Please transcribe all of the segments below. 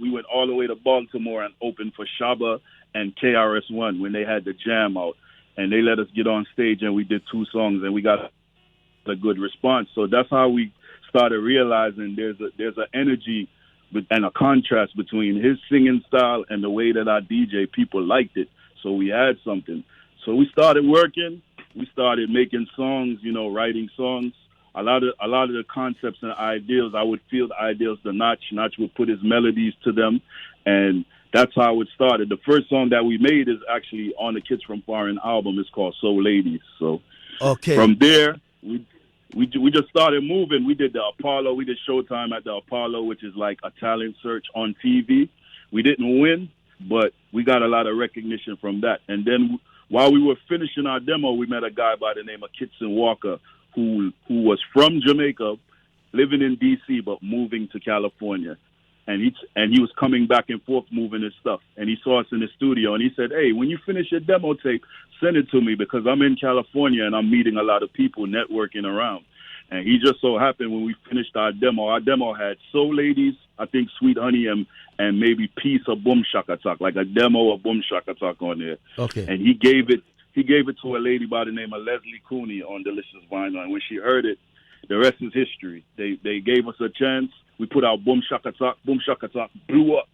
night. We went all the way to Baltimore and opened for Shaba and KRS-One when they had the jam out. And they let us get on stage, and we did 2 songs, and we got a good response. So that's how we started realizing there's an energy and a contrast between his singing style and the way that I DJ. People liked it, so we had something. So we started working. We started making songs, writing songs. A lot of the concepts and ideas, I would field ideas to Notch. Notch would put his melodies to them, and that's how it started. The first song that we made is actually on the Kids from Foreign album. It's called Soul Ladies. So from there, we just started moving. We did the Apollo. We did Showtime at the Apollo, which is like a talent search on TV. We didn't win, but we got a lot of recognition from that. And then while we were finishing our demo, we met a guy by the name of Kitson Walker, who was from Jamaica, living in D.C., but moving to California. And he was coming back and forth moving his stuff. And he saw us in the studio, and he said, hey, when you finish your demo tape, send it to me because I'm in California and I'm meeting a lot of people, networking around. And he just so happened when we finished our demo had Soul Ladies, I think Sweet Honey, and maybe Peace or Boom Shaka Talk, like a demo of Boom Shaka Talk on there. Okay. And he gave it to a lady by the name of Leslie Cooney on Delicious Vinyl. And when she heard it, the rest is history. They gave us a chance. We put out Boom Shaka Talk. Boom Shaka Talk blew up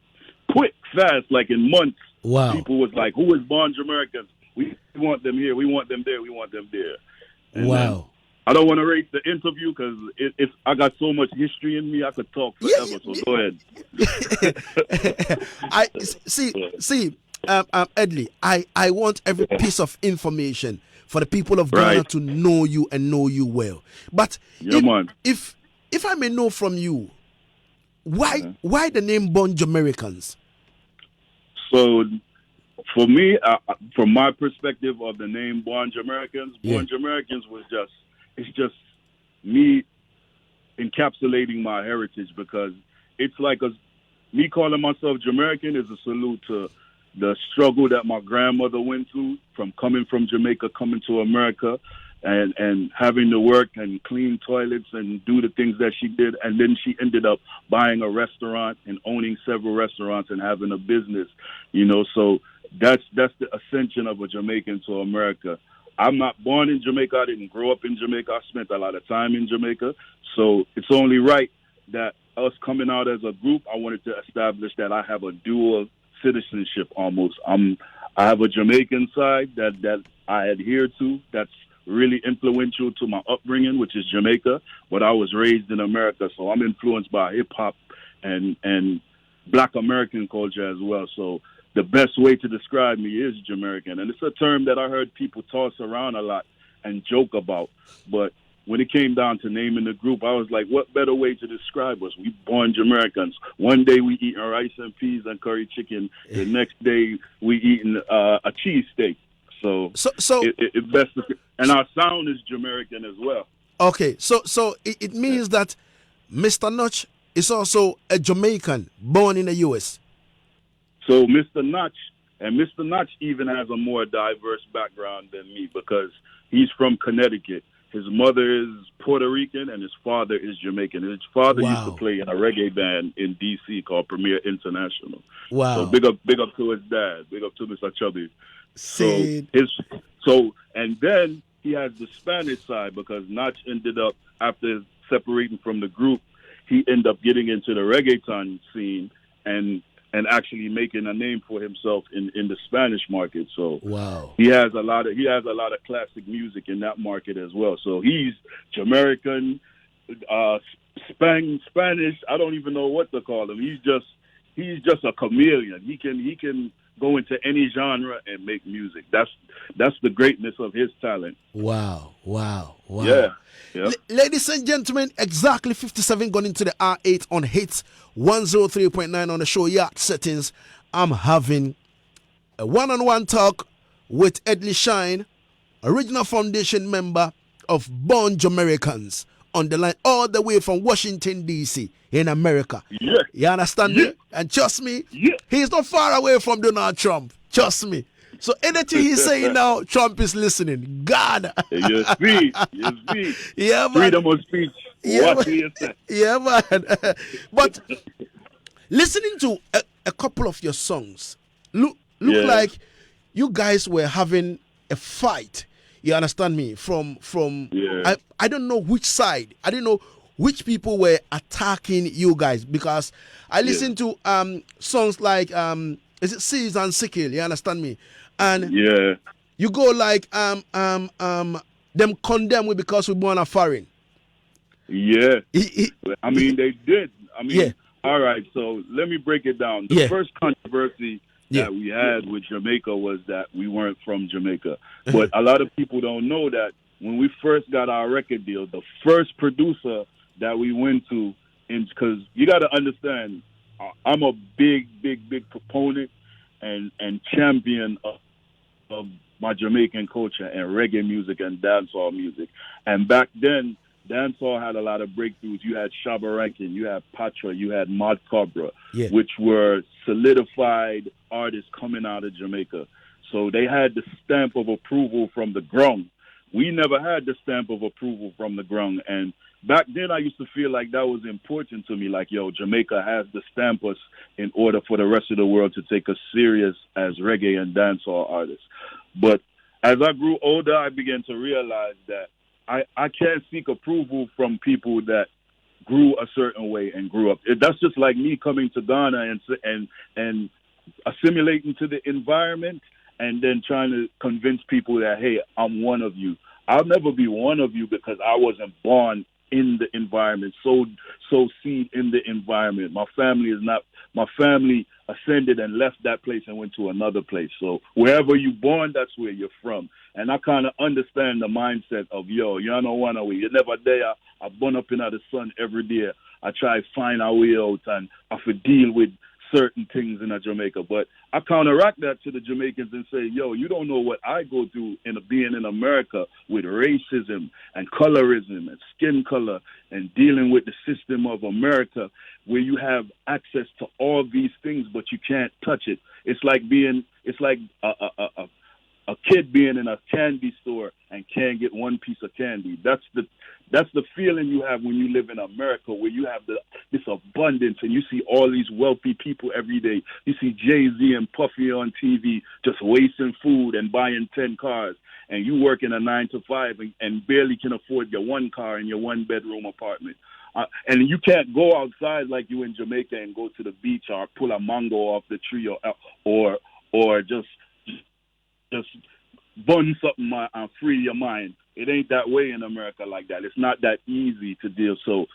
quick, fast, like in months. Wow. People was like, who is Born Jamaicans? We want them here. We want them there. We want them there. And wow. I don't want to rate the interview because I got so much history in me. I could talk forever. So go ahead. I see. Edley, I want every piece of information for the people of Ghana to know you and know you well. But if I may know from you, why the name Born Jamaicans? So, for me, from my perspective of the name Born Jamaicans, Born Jamaicans it's just me encapsulating my heritage because it's like me calling myself Jamaican is a salute to the struggle that my grandmother went through from coming from Jamaica, coming to America, and having to work and clean toilets and do the things that she did. And then she ended up buying a restaurant and owning several restaurants and having a business, So that's the ascension of a Jamaican to America. I'm not born in Jamaica. I didn't grow up in Jamaica. I spent a lot of time in Jamaica. So it's only right that us coming out as a group, I wanted to establish that I have a dual citizenship almost. I have a Jamaican side that I adhere to that's really influential to my upbringing, which is Jamaica, but I was raised in America, so I'm influenced by hip-hop and Black American culture as well. So the best way to describe me is Jamaican, and it's a term that I heard people toss around a lot and joke about, but when it came down to naming the group, I was like, what better way to describe us? We Born Jamaicans. One day we eating rice and peas and curry chicken. The next day we eating a cheesesteak. So it best, and our sound is Jamaican as well. Okay, so it means that Mr. Notch is also a Jamaican born in the U.S. So Mr. Notch even has a more diverse background than me because he's from Connecticut. His mother is Puerto Rican and his father is Jamaican. His father used to play in a reggae band in D.C. called Premier International. Wow! So big up to his dad. Big up to Mr. Chubby. And then he has the Spanish side because Notch ended up, after separating from the group, he ended up getting into the reggaeton scene and actually making a name for himself in the Spanish market. So he has a lot of classic music in that market as well. So he's Jamaican, Spanish. I don't even know what to call him. He's just a chameleon. He can go into any genre and make music. That's the greatness of his talent. Wow. Yeah. Ladies and gentlemen, exactly 57 gone into the R8 on Hits 103.9 on the show Yard Settings. I'm having a one-on-one talk with Edley Shine, original foundation member of Born Jamaicans, on the line all the way from Washington, D.C. in America. Yeah. You understand me? And trust me, he's not far away from Donald Trump. Trust me. So anything he's saying now, Trump is listening. God. You speak. Yeah, man. Freedom of speech. Yeah, what man. do you say? Yeah, man. But listening to a couple of your songs, look like you guys were having a fight. You understand me? From I don't know which side. I don't know which people were attacking you guys, because I listened to songs like is it Seize and Sickle? You understand me? And you go like them condemn we because we born a foreign. Yeah. I mean, they did. I mean, all right, so let me break it down. The first controversy that we had with Jamaica was that we weren't from Jamaica. But a lot of people don't know that when we first got our record deal, the first producer that we went to, because you got to understand, I'm a big proponent and champion of my Jamaican culture and reggae music and dancehall music. And back then, dancehall had a lot of breakthroughs. You had Shabba Rankin, you had Patra, you had Mod Cobra, which were solidified artists coming out of Jamaica. So they had the stamp of approval from the ground. We never had the stamp of approval from the ground. And back then I used to feel like that was important to me. Like, yo, Jamaica has to stamp us in order for the rest of the world to take us serious as reggae and dancehall artists. But as I grew older, I began to realize that I can't seek approval from people that grew a certain way and grew up. That's just like me coming to Ghana and assimilating to the environment and then trying to convince people that, hey, I'm one of you. I'll never be one of you because I wasn't born in the environment, so seed in the environment. My family ascended and left that place and went to another place. So wherever you're born, that's where you're from. And I kind of understand the mindset of, yo, you don't want to way. You're never there. I burn up in the sun every day. I try to find a way out and I have to deal with certain things in Jamaica. But I counteract that to the Jamaicans and say, yo, you don't know what I go through in being in America with racism and colorism and skin color and dealing with the system of America where you have access to all these things, but you can't touch it. It's like a kid being in a candy store and can't get one piece of candy. That's the feeling you have when you live in America, where you have this abundance and you see all these wealthy people every day. You see Jay-Z and Puffy on TV just wasting food and buying 10 cars, and you work in a 9-to-5 and barely can afford your one car in your one-bedroom apartment. And you can't go outside like you in Jamaica and go to the beach or pull a mango off the tree or just bun something and free your mind. It ain't that way in America like that. It's not that easy to deal. So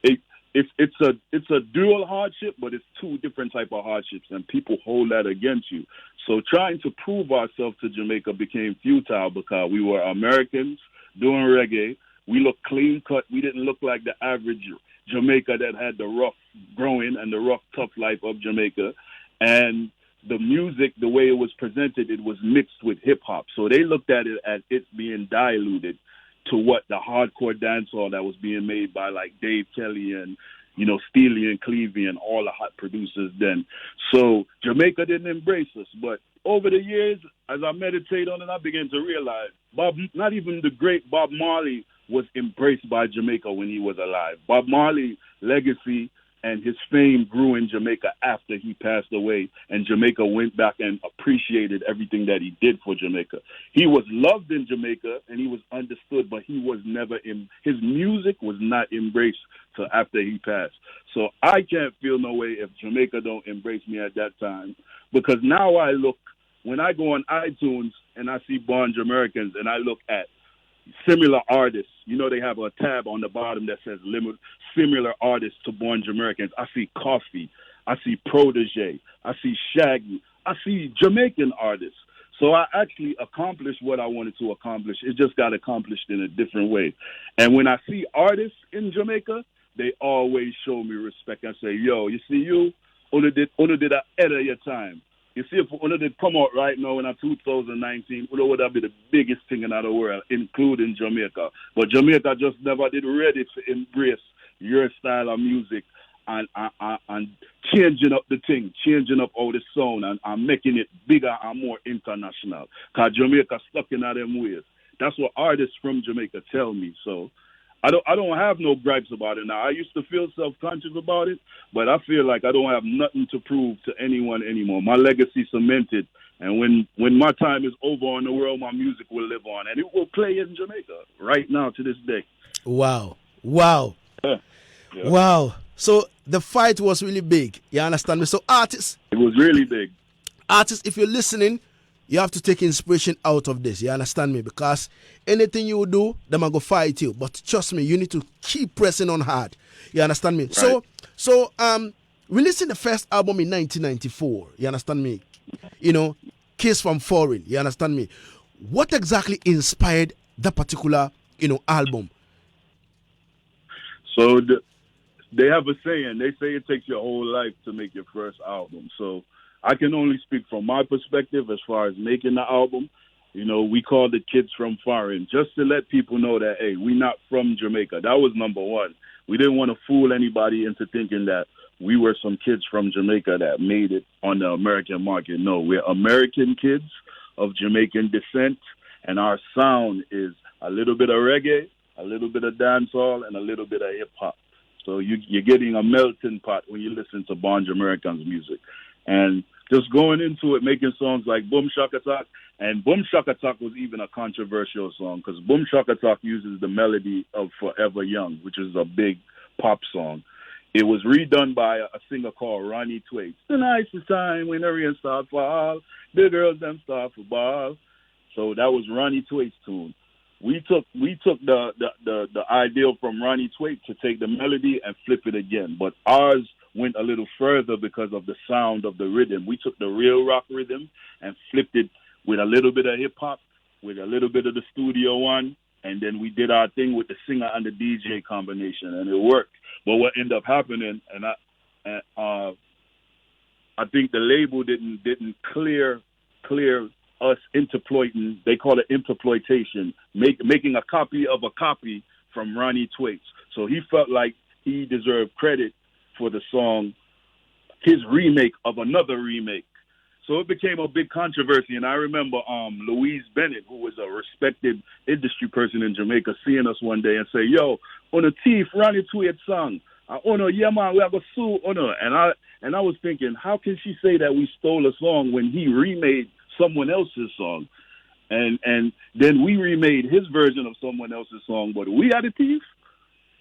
it's a dual hardship, but it's two different type of hardships, and people hold that against you. So trying to prove ourselves to Jamaica became futile because we were Americans doing reggae. We looked clean cut. We didn't look like the average Jamaica that had the rough growing and the rough, tough life of Jamaica. And the music, the way it was presented, it was mixed with hip-hop. So they looked at it as it's being diluted to what the hardcore dancehall that was being made by like Dave Kelly and, Steely and Clevie and all the hot producers then. So Jamaica didn't embrace us. But over the years, as I meditate on it, I began to realize not even the great Bob Marley was embraced by Jamaica when he was alive. Bob Marley's legacy and his fame grew in Jamaica after he passed away, and Jamaica went back and appreciated everything that he did for Jamaica. He was loved in Jamaica, and he was understood, but he was never his music was not embraced till after he passed. So I can't feel no way if Jamaica don't embrace me at that time, because now when I go on iTunes and I see Born Jamaicans and I look at similar artists, they have a tab on the bottom that says similar artists to Born Jamaicans. I see Coffee, I see Protege, I see Shaggy, I see Jamaican artists. So I actually accomplished what I wanted to accomplish. It just got accomplished in a different way. And when I see artists in Jamaica, they always show me respect and say, yo, you see you, only did ahead of your time. You see, if one did come out right now in 2019, it would have been the biggest thing in the world, including Jamaica. But Jamaica just never did ready to embrace your style of music and changing up the thing, changing up all the sound and making it bigger and more international. Because Jamaica stuck in them ways. That's what artists from Jamaica tell me. So I don't have no gripes about it now. I used to feel self-conscious about it, but I feel like I don't have nothing to prove to anyone anymore. My legacy cemented, and when my time is over on the world, my music will live on, and it will play in Jamaica right now to this day. Wow. Yeah. Wow. So the fight was really big. You understand me? So artists, It was really big. if you're listening, you have to take inspiration out of this. You understand me? Because anything you do, them are going to fight you. But trust me, you need to keep pressing on hard. You understand me? Right. So releasing the first album in 1994. You understand me? Kiss from Foreign. You understand me? What exactly inspired that particular, album? So they have a saying. They say it takes your whole life to make your first album. So I can only speak from my perspective as far as making the album. We called it Kids from Foreign just to let people know that, hey, we're not from Jamaica. That was number one. We didn't want to fool anybody into thinking that we were some kids from Jamaica that made it on the American market. No, we're American kids of Jamaican descent, and our sound is a little bit of reggae, a little bit of dancehall, and a little bit of hip-hop. So you're getting a melting pot when you listen to Born Jamaican's music. And just going into it, making songs like Boom Shaka Talk, and Boom Shaka Talk was even a controversial song because Boom Shaka Talk uses the melody of Forever Young, which is a big pop song. It was redone by a singer called Ronnie Twaits. The nicest time when the rain start fall, the girls them start for ball. So that was Ronnie Twaits' tune. We took the ideal from Ronnie Twaits to take the melody and flip it again, but ours went a little further because of the sound of the rhythm. We took the real rock rhythm and flipped it with a little bit of hip hop, with a little bit of the studio one, and then we did our thing with the singer and the DJ combination, and it worked. But what ended up happening, and I think the label didn't clear us interploiting. They call it interploitation, making a copy of a copy from Ronnie Twaits. So he felt like he deserved credit for the song, his remake of another remake. So it became a big controversy, and I remember Louise Bennett, who was a respected industry person in Jamaica, seeing us one day and say, "Yo, on a thief Ronnie Twaits song, yeah man, we have a sue Ono." And I was thinking, how can she say that we stole a song when he remade someone else's song? And then we remade his version of someone else's song, but we are the thief.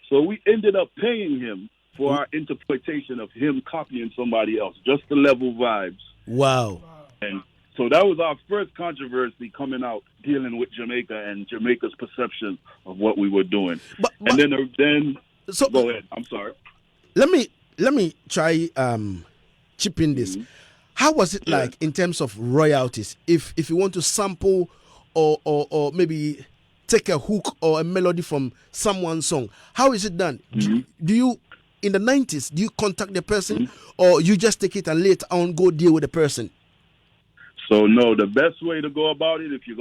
So we ended up paying him for our interpretation of him copying somebody else, just to level vibes. Wow. And so that was our first controversy coming out, dealing with Jamaica and Jamaica's perception of what we were doing. But then so go ahead. I'm sorry. Let me try chip in this. Mm-hmm. How was it like in terms of royalties? If you want to sample or maybe take a hook or a melody from someone's song, how is it done? Mm-hmm. Do you in the 90s, do you contact the person or you just take it and later on go deal with the person? So no, the best way to go about it, if you're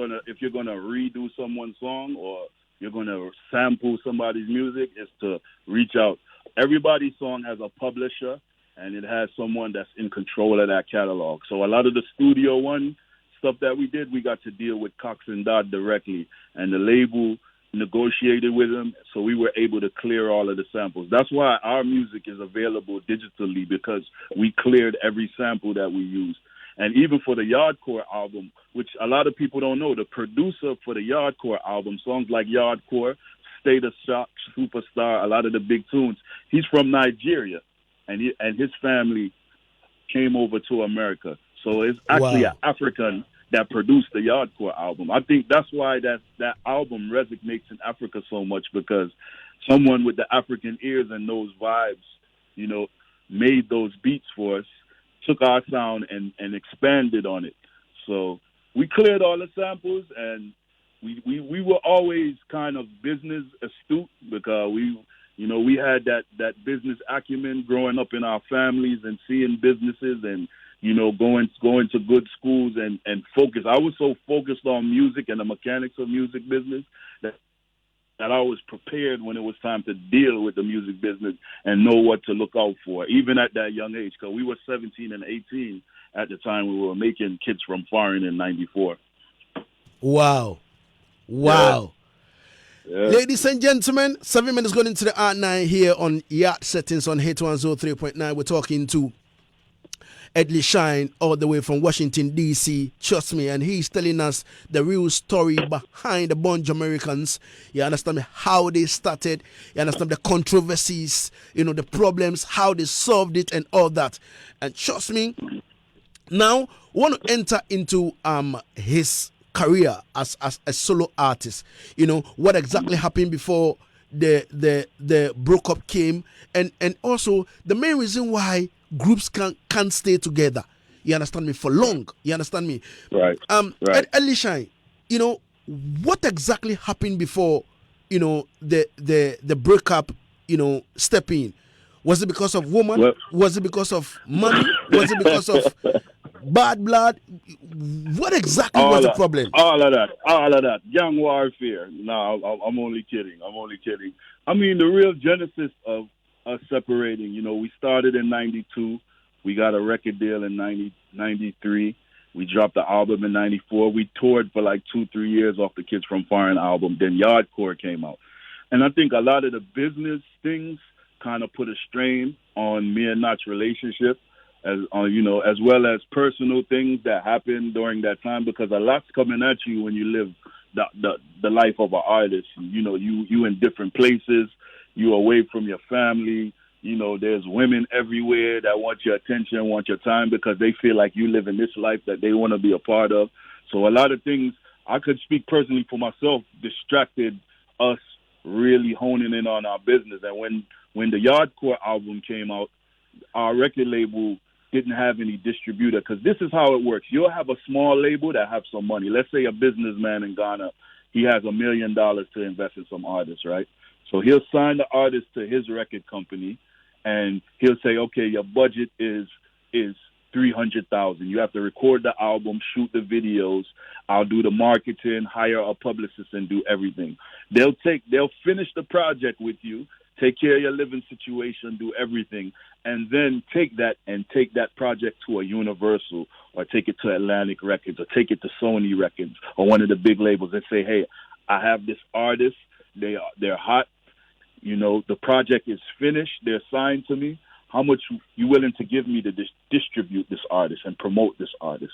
gonna redo someone's song or you're gonna sample somebody's music, is to reach out. Everybody's song has a publisher and it has someone that's in control of that catalog. So a lot of the studio one stuff that we did, we got to deal with Cox and Dodd directly, and the label negotiated with them, so we were able to clear all of the samples. That's why our music is available digitally, because we cleared every sample that we used. And even for the Yardcore album, which a lot of people don't know, the producer for the Yardcore album, songs like Yardcore, State of Shock, Superstar, a lot of the big tunes, he's from Nigeria, and his family came over to America. So it's actually an African that produced the Yardcore album. I think that's why that album resonates in Africa so much, because someone with the African ears and those vibes, made those beats for us, took our sound and expanded on it. So we cleared all the samples, and we were always kind of business astute, because we had that business acumen growing up in our families and seeing businesses and going to good schools and focus. I was so focused on music and the mechanics of music business that I was prepared when it was time to deal with the music business and know what to look out for, even at that young age, because we were 17 and 18 at the time we were making Kids from Foreign in 94. Wow. Yeah. Ladies and gentlemen, 7 minutes going into the R9 here on Yard Settings on Hit 103.9. We're talking to Edley Shine all the way from Washington, D.C. Trust me, and he's telling us the real story behind the Born Jamaicans. You understand me? How they started. You understand the controversies, the problems, how they solved it and all that. And trust me, now we want to enter into his career as a solo artist. What exactly happened before the breakup came, and also the main reason why groups can't stay together. You understand me? For long. You understand me? Right. Right. Edley Shine, what exactly happened before the breakup, step in? Was it because of woman? Well, was it because of money? Was it because of bad blood? What exactly was the problem? All of that. Gang warfare. No, I'm only kidding. I mean, the real genesis of us separating, we started in 92. We got a record deal in 93. We dropped the album in 94. We toured for like 2-3 years off the Kids from Foreign album. Then Yardcore came out. And I think a lot of the business things kind of put a strain on me and Notch's relationship, as well as personal things that happened during that time, because a lot's coming at you when you live the life of an artist. You in different places, you away from your family. There's women everywhere that want your attention, want your time, because they feel like you live in this life that they want to be a part of. So a lot of things, I could speak personally for myself, distracted us really honing in on our business. And when the Yardcore album came out, our record label didn't have any distributor, because this is how it works. You'll have a small label that have some money. Let's say a businessman in Ghana, he has $1 million to invest in some artists, right? So he'll sign the artist to his record company, and he'll say, okay, your budget is $300,000. You have to record the album, shoot the videos. I'll do the marketing, hire a publicist, and do everything. They'll finish the project with you, take care of your living situation, do everything, and then take that project to a Universal, or take it to Atlantic Records, or take it to Sony Records, or one of the big labels, and say, hey, I have this artist. They're hot. The project is finished. They're signed to me. How much you willing to give me to distribute this artist and promote this artist?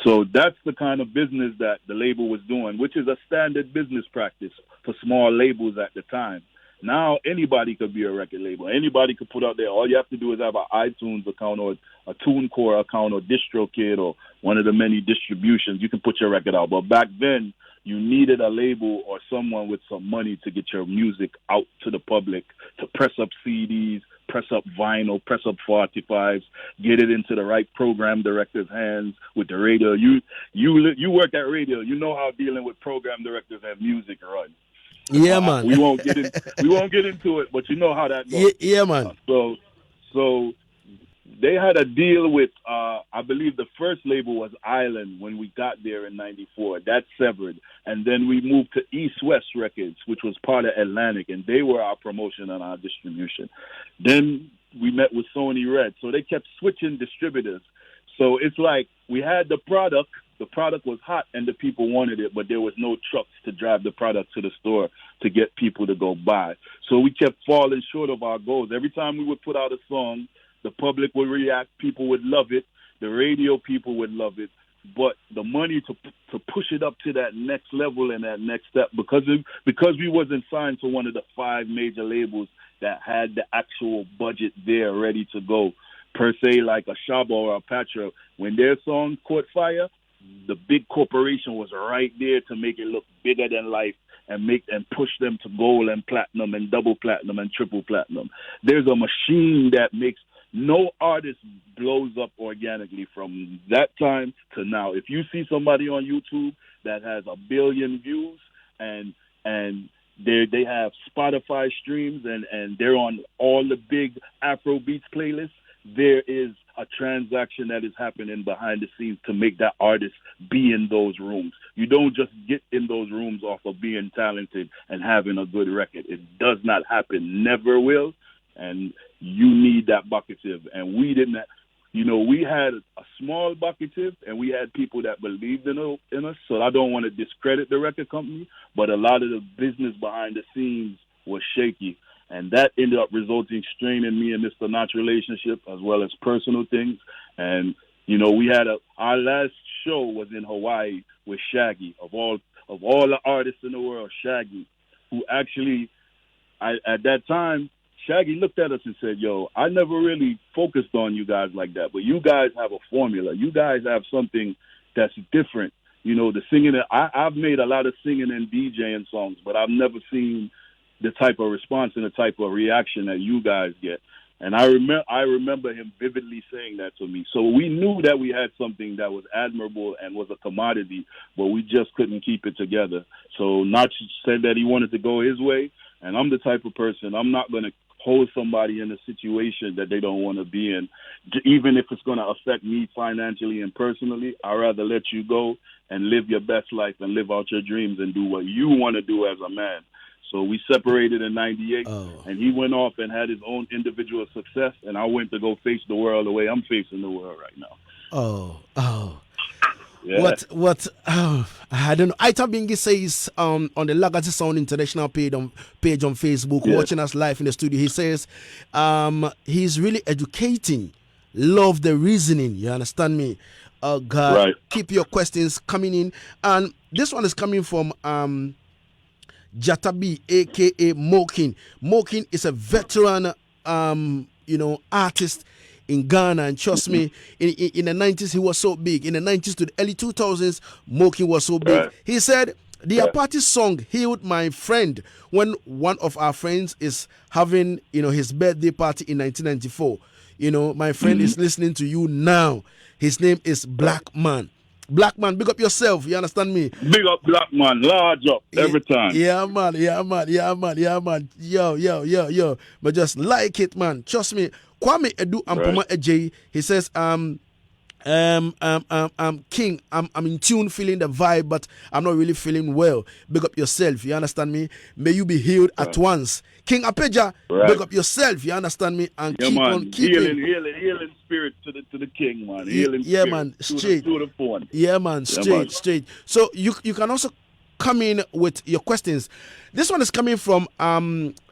So that's the kind of business that the label was doing, which is a standard business practice for small labels at the time. Now anybody could be a record label. Anybody could put out there. All you have to do is have an iTunes account or a TuneCore account or DistroKid or one of the many distributions. You can put your record out. But back then, you needed a label or someone with some money to get your music out to the public, to press up CDs, press up vinyl, press up 45s, get it into the right program director's hands with the radio. You work at radio. You know how dealing with program directors and music runs. Yeah, man. We won't get into it, but you know how that goes. Yeah, man. So they had a deal with, I believe the first label was Island when we got there in 94. That severed. And then we moved to East West Records, which was part of Atlantic, and they were our promotion and our distribution. Then we met with Sony Red. So they kept switching distributors. So it's like we had the product was hot and the people wanted it, but there was no trucks to drive the product to the store to get people to go buy. So we kept falling short of our goals. Every time we would put out a song, the public would react, people would love it, the radio people would love it, but the money to push it up to that next level and that next step, because we wasn't signed to one of the 5 major labels that had the actual budget there ready to go, per se, like a Shaba or a Patra, when their song caught fire, the big corporation was right there to make it look bigger than life and push them to gold and platinum and double platinum and triple platinum. There's a machine that makes no artist blows up organically from that time to now. If you see somebody on YouTube that has 1 billion views and they have Spotify streams and they're on all the big Afrobeats playlists, there is a transaction that is happening behind the scenes to make that artist be in those rooms. You don't just get in those rooms off of being talented and having a good record. It does not happen, never will, and you need that bucketive. And we didn't. we had a small bucketive, and we had people that believed in us. So I don't want to discredit the record company, but a lot of the business behind the scenes was shaky. And that ended up resulting strain in me and Mr. Notch relationship, as well as personal things. And, we had our last show was in Hawaii with Shaggy, of all the artists in the world, Shaggy, who actually, at that time, Shaggy looked at us and said, yo, I never really focused on you guys like that, but you guys have a formula. You guys have something that's different. The singing, I've made a lot of singing and DJing songs, but I've never seen the type of response and the type of reaction that you guys get. And I remember him vividly saying that to me. So we knew that we had something that was admirable and was a commodity, but we just couldn't keep it together. So Notch said that he wanted to go his way, and I'm the type of person, I'm not going to hold somebody in a situation that they don't want to be in, even if it's going to affect me financially and personally. I'd rather let you go and live your best life and live out your dreams and do what you want to do as a man. So we separated in 98, and he went off and had his own individual success, and I went to go face the world the way I'm facing the world right now. Yeah. I don't know. DJBabyAce says on the Legacy Sound International page on Facebook, watching us live in the studio, he says he's really educating. Love the reasoning. You understand me? God, right. Keep your questions coming in. And this one is coming from Jatabi, aka Mokin. Mokin is a veteran artist in Ghana, and trust me, in the 90s he was so big. In the 90s to the early 2000s, Mokin was so big. Right. He said the Apathy song healed my friend when one of our friends is having his birthday party in 1994. My friend is listening to you now. His name is Black Man. Black Man, big up yourself. You understand me? Big up, Black Man. Large up every time. Yeah, man. Yo. But just like it, man. Trust me. Kwame Edu Ampoma Ej. He says, King, I'm in tune, feeling the vibe, but I'm not really feeling well. Big up yourself. You understand me? May you be healed at once. King Apeja, big up yourself. You understand me? And keep on keeping healing spirit to the king, man. Healing spirit. Man. Straight. To the phone. Yeah, man. Straight. So you can also come in with your questions. This one is coming from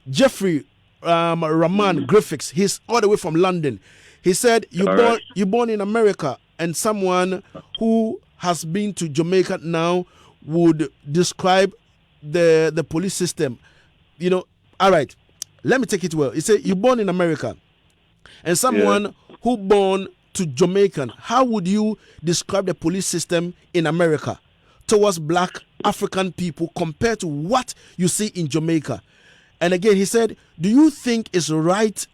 Jeffrey Rahman Graphics. He's all the way from London. He said, you're born in America, and someone who has been to Jamaica now would describe the police system. All right, let me take it well. He said, you're born in America, and someone who born to Jamaican, how would you describe the police system in America towards black African people compared to what you see in Jamaica? And again, he said, do you think it's right?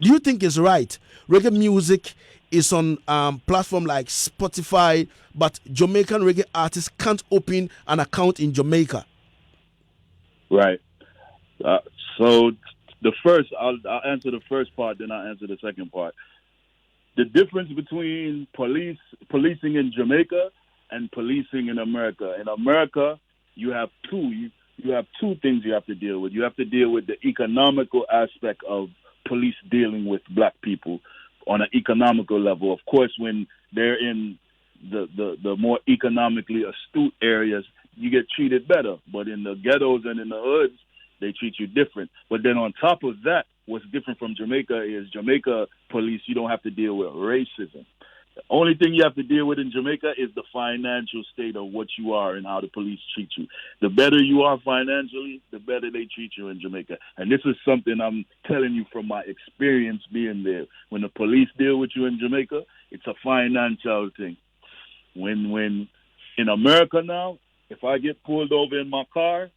Reggae music is on platform like Spotify, but Jamaican reggae artists can't open an account in Jamaica. Right. So I'll answer the first part, then I'll answer the second part. The difference between policing in Jamaica and policing in America. In America, you have two things you have to deal with. You have to deal with the economical aspect of police dealing with black people on an economical level. Of course, when they're in the more economically astute areas, you get treated better. But in the ghettos and in the hoods, they treat you different. But then on top of that, what's different from Jamaica is Jamaica police, you don't have to deal with racism. The only thing you have to deal with in Jamaica is the financial state of what you are and how the police treat you. The better you are financially, the better they treat you in Jamaica. And this is something I'm telling you from my experience being there. When the police deal with you in Jamaica, it's a financial thing. When in America now, if I get pulled over in my car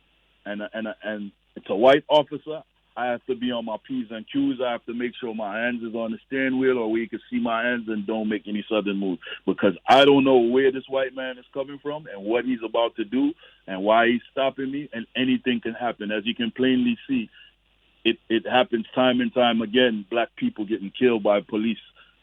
and it's a white officer, I have to be on my P's and Q's. I have to make sure my hands is on the steering wheel or where you can see my hands and don't make any sudden moves. Because I don't know where this white man is coming from and what he's about to do and why he's stopping me, and anything can happen. As you can plainly see, it happens time and time again, black people getting killed by police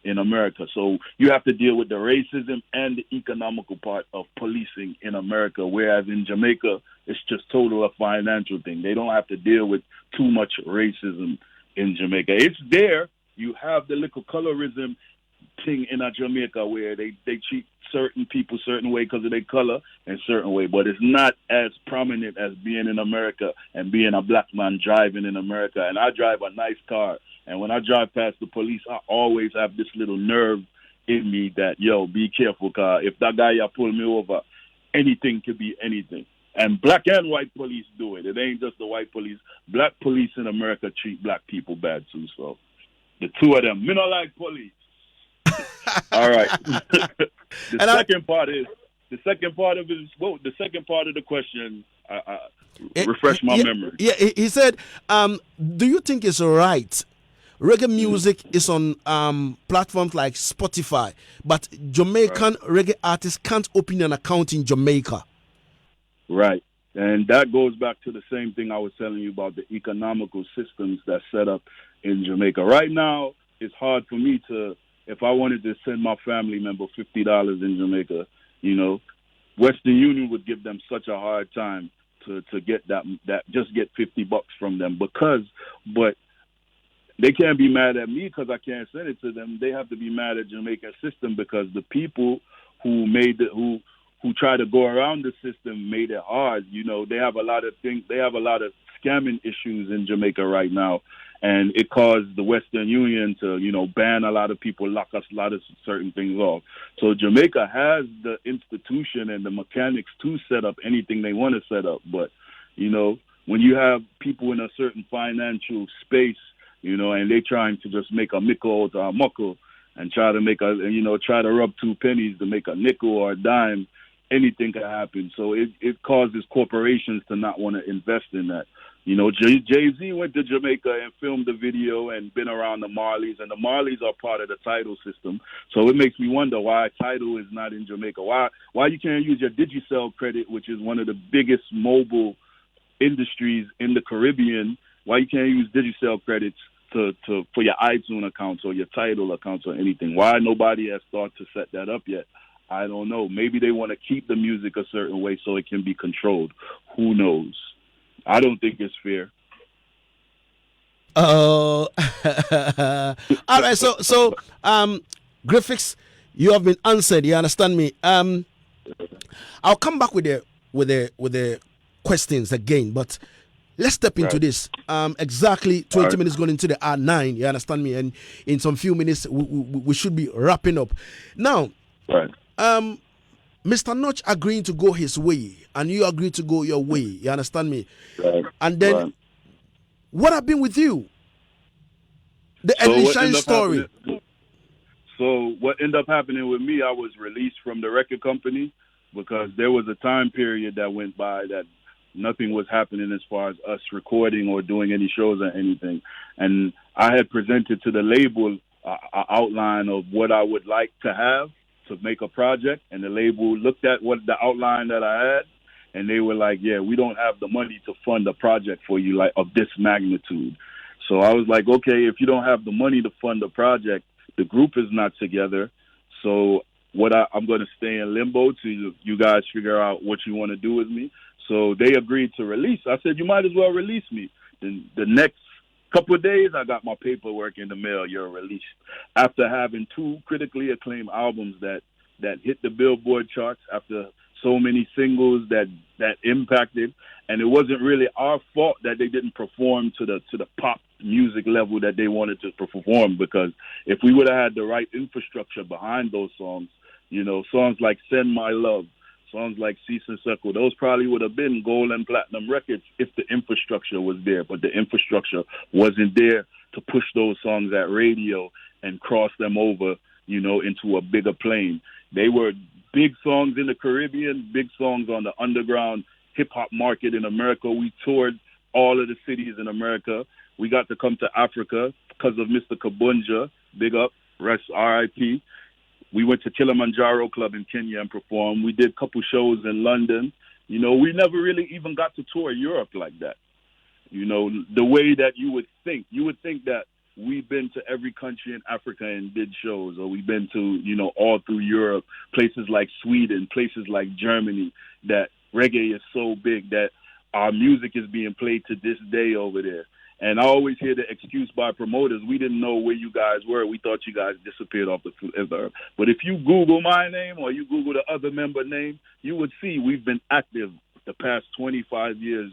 in America. So you have to deal with the racism and the economical part of policing in America, whereas in Jamaica, it's just total a financial thing. They don't have to deal with too much racism in Jamaica. It's there. You have the little colorism thing in Jamaica where they treat certain people certain way because of their color and certain way, but it's not as prominent as being in America and being a black man driving in America. And I drive a nice car, and when I drive past the police, I always have this little nerve in me that, yo, be careful, car. If that guy pull me over, anything could be anything. And black and white police do it. It ain't just the white police. Black police in America treat black people bad too. So the two of them, me not like police. All right. The second part of the question. Refresh my memory. Yeah, he said, do you think it's right? Reggae music is on platforms like Spotify, but Jamaican reggae artists can't open an account in Jamaica. Right. And that goes back to the same thing I was telling you about the economical systems that's set up in Jamaica. Right now, it's hard for me to, if I wanted to send my family member $50 in Jamaica, you know, Western Union would give them such a hard time to get that just get $50 from them but they can't be mad at me because I can't send it to them. They have to be mad at Jamaican system because the people who try to go around the system made it hard. You know, they have a lot of things. They have a lot of scamming issues in Jamaica right now, and it caused the Western Union to, you know, ban a lot of people, lock us a lot of certain things off. So Jamaica has the institution and the mechanics to set up anything they want to set up. But, you know, when you have people in a certain financial space, you know, and they're trying to just make a mickle to a muckle and try to rub 2 pennies to make a nickel or a dime, anything can happen. So it causes corporations to not want to invest in that. You know, Jay-Z went to Jamaica and filmed the video and been around the Marleys, and the Marleys are part of the Tidal system. So it makes me wonder why Tidal is not in Jamaica. Why you can't use your Digicel credit, which is one of the biggest mobile industries in the Caribbean. Why you can't use Digicel credits for your iTunes accounts or your Tidal accounts or anything? Why nobody has thought to set that up yet? I don't know. Maybe they want to keep the music a certain way so it can be controlled. Who knows? I don't think it's fair. All right. So, graphics, you have been answered. You understand me? I'll come back with the questions again, but let's step into this. Exactly 20 minutes going into the R9. You understand me? And in some few minutes, we should be wrapping up. Now, Mr. Notch agreeing to go his way, and you agree to go your way. You understand me? Right. And then, what happened with you? The Edley Shine story. So what ended up happening with me, I was released from the record company because there was a time period that went by that nothing was happening as far as us recording or doing any shows or anything. And I had presented to the label an outline of what I would like to have to make a project, and the label looked at what the outline that I had, and they were like, yeah, we don't have the money to fund a project for you like of this magnitude. So I was like, okay, if you don't have the money to fund a project, the group is not together. So I'm going to stay in limbo till you guys figure out what you want to do with me. So they agreed to release. I said, you might as well release me. Then the next couple of days, I got my paperwork in the mail. You're released. After having 2 critically acclaimed albums that hit the Billboard charts, after so many singles that impacted, and it wasn't really our fault that they didn't perform to the pop music level that they wanted to perform, because if we would have had the right infrastructure behind those songs, you know, songs like Send My Love, songs like Cease and Circle, those probably would have been gold and platinum records if the infrastructure was there. But the infrastructure wasn't there to push those songs at radio and cross them over, you know, into a bigger plane. They were big songs in the Caribbean, big songs on the underground hip-hop market in America. We toured all of the cities in America. We got to come to Africa because of Mr. Kabunja, big up, rest R.I.P. We went to Kilimanjaro Club in Kenya and performed. We did a couple shows in London. You know, we never really even got to tour Europe like that. You know, the way that you would think. You would think that we've been to every country in Africa and did shows, or we've been to, you know, all through Europe, places like Sweden, places like Germany, that reggae is so big that our music is being played to this day over there. And I always hear the excuse by promoters, we didn't know where you guys were. We thought you guys disappeared off the earth. But if you Google my name or you Google the other member name, you would see we've been active the past 25 years.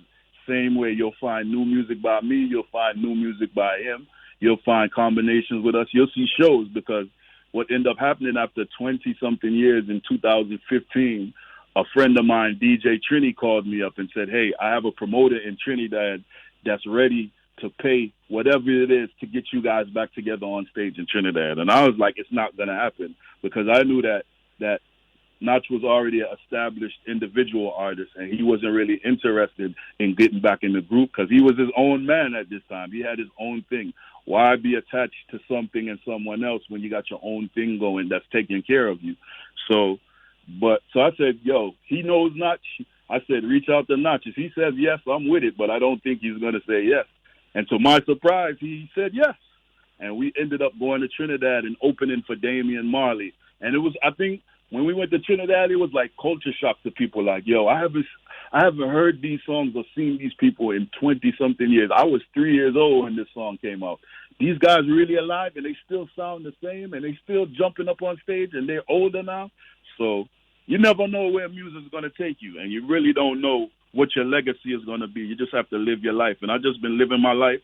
Same way, you'll find new music by me, you'll find new music by him, you'll find combinations with us, you'll see shows, because what ended up happening after 20-something years in 2015, a friend of mine, DJ Trini, called me up and said, hey, I have a promoter in Trinidad that's ready to pay whatever it is to get you guys back together on stage in Trinidad. And I was like, it's not going to happen, because I knew that Notch was already an established individual artist, and he wasn't really interested in getting back in the group because he was his own man at this time. He had his own thing. Why be attached to something and someone else when you got your own thing going that's taking care of you? So I said, yo, he knows Notch. I said, reach out to Notch. If he says yes, I'm with it, but I don't think he's going to say yes. And to my surprise, he said yes. And we ended up going to Trinidad and opening for Damian Marley. And it was, I think, when we went to Trinidad, it was like culture shock to people. Like, yo, I haven't heard these songs or seen these people in 20-something years. I was 3 years old when this song came out. These guys really alive, and they still sound the same, and they still jumping up on stage, and they're older now. So you never know where music is going to take you, and you really don't know what your legacy is going to be. You just have to live your life. And I've just been living my life,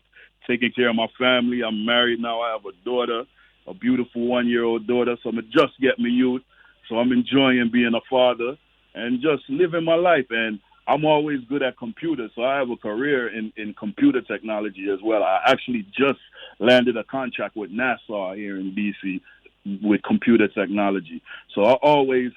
taking care of my family. I'm married now. I have a daughter, a beautiful 1-year-old daughter, so I'm just getting me youth. So I'm enjoying being a father and just living my life. And I'm always good at computers, so I have a career in computer technology as well. I actually just landed a contract with NASA here in D.C. with computer technology. So I always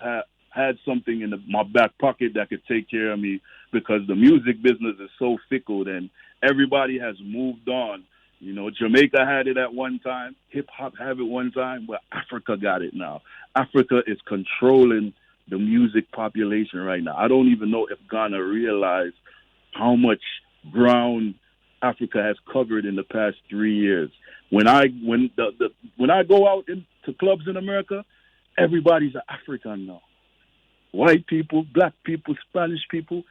had something in my back pocket that could take care of me, because the music business is so fickle and everybody has moved on. You know, Jamaica had it at one time, hip-hop had it one time, but Africa got it now. Africa is controlling the music population right now. I don't even know if Ghana realized how much ground Africa has covered in the past 3 years. When I go out into clubs in America, everybody's an African now. White people, black people, Spanish people,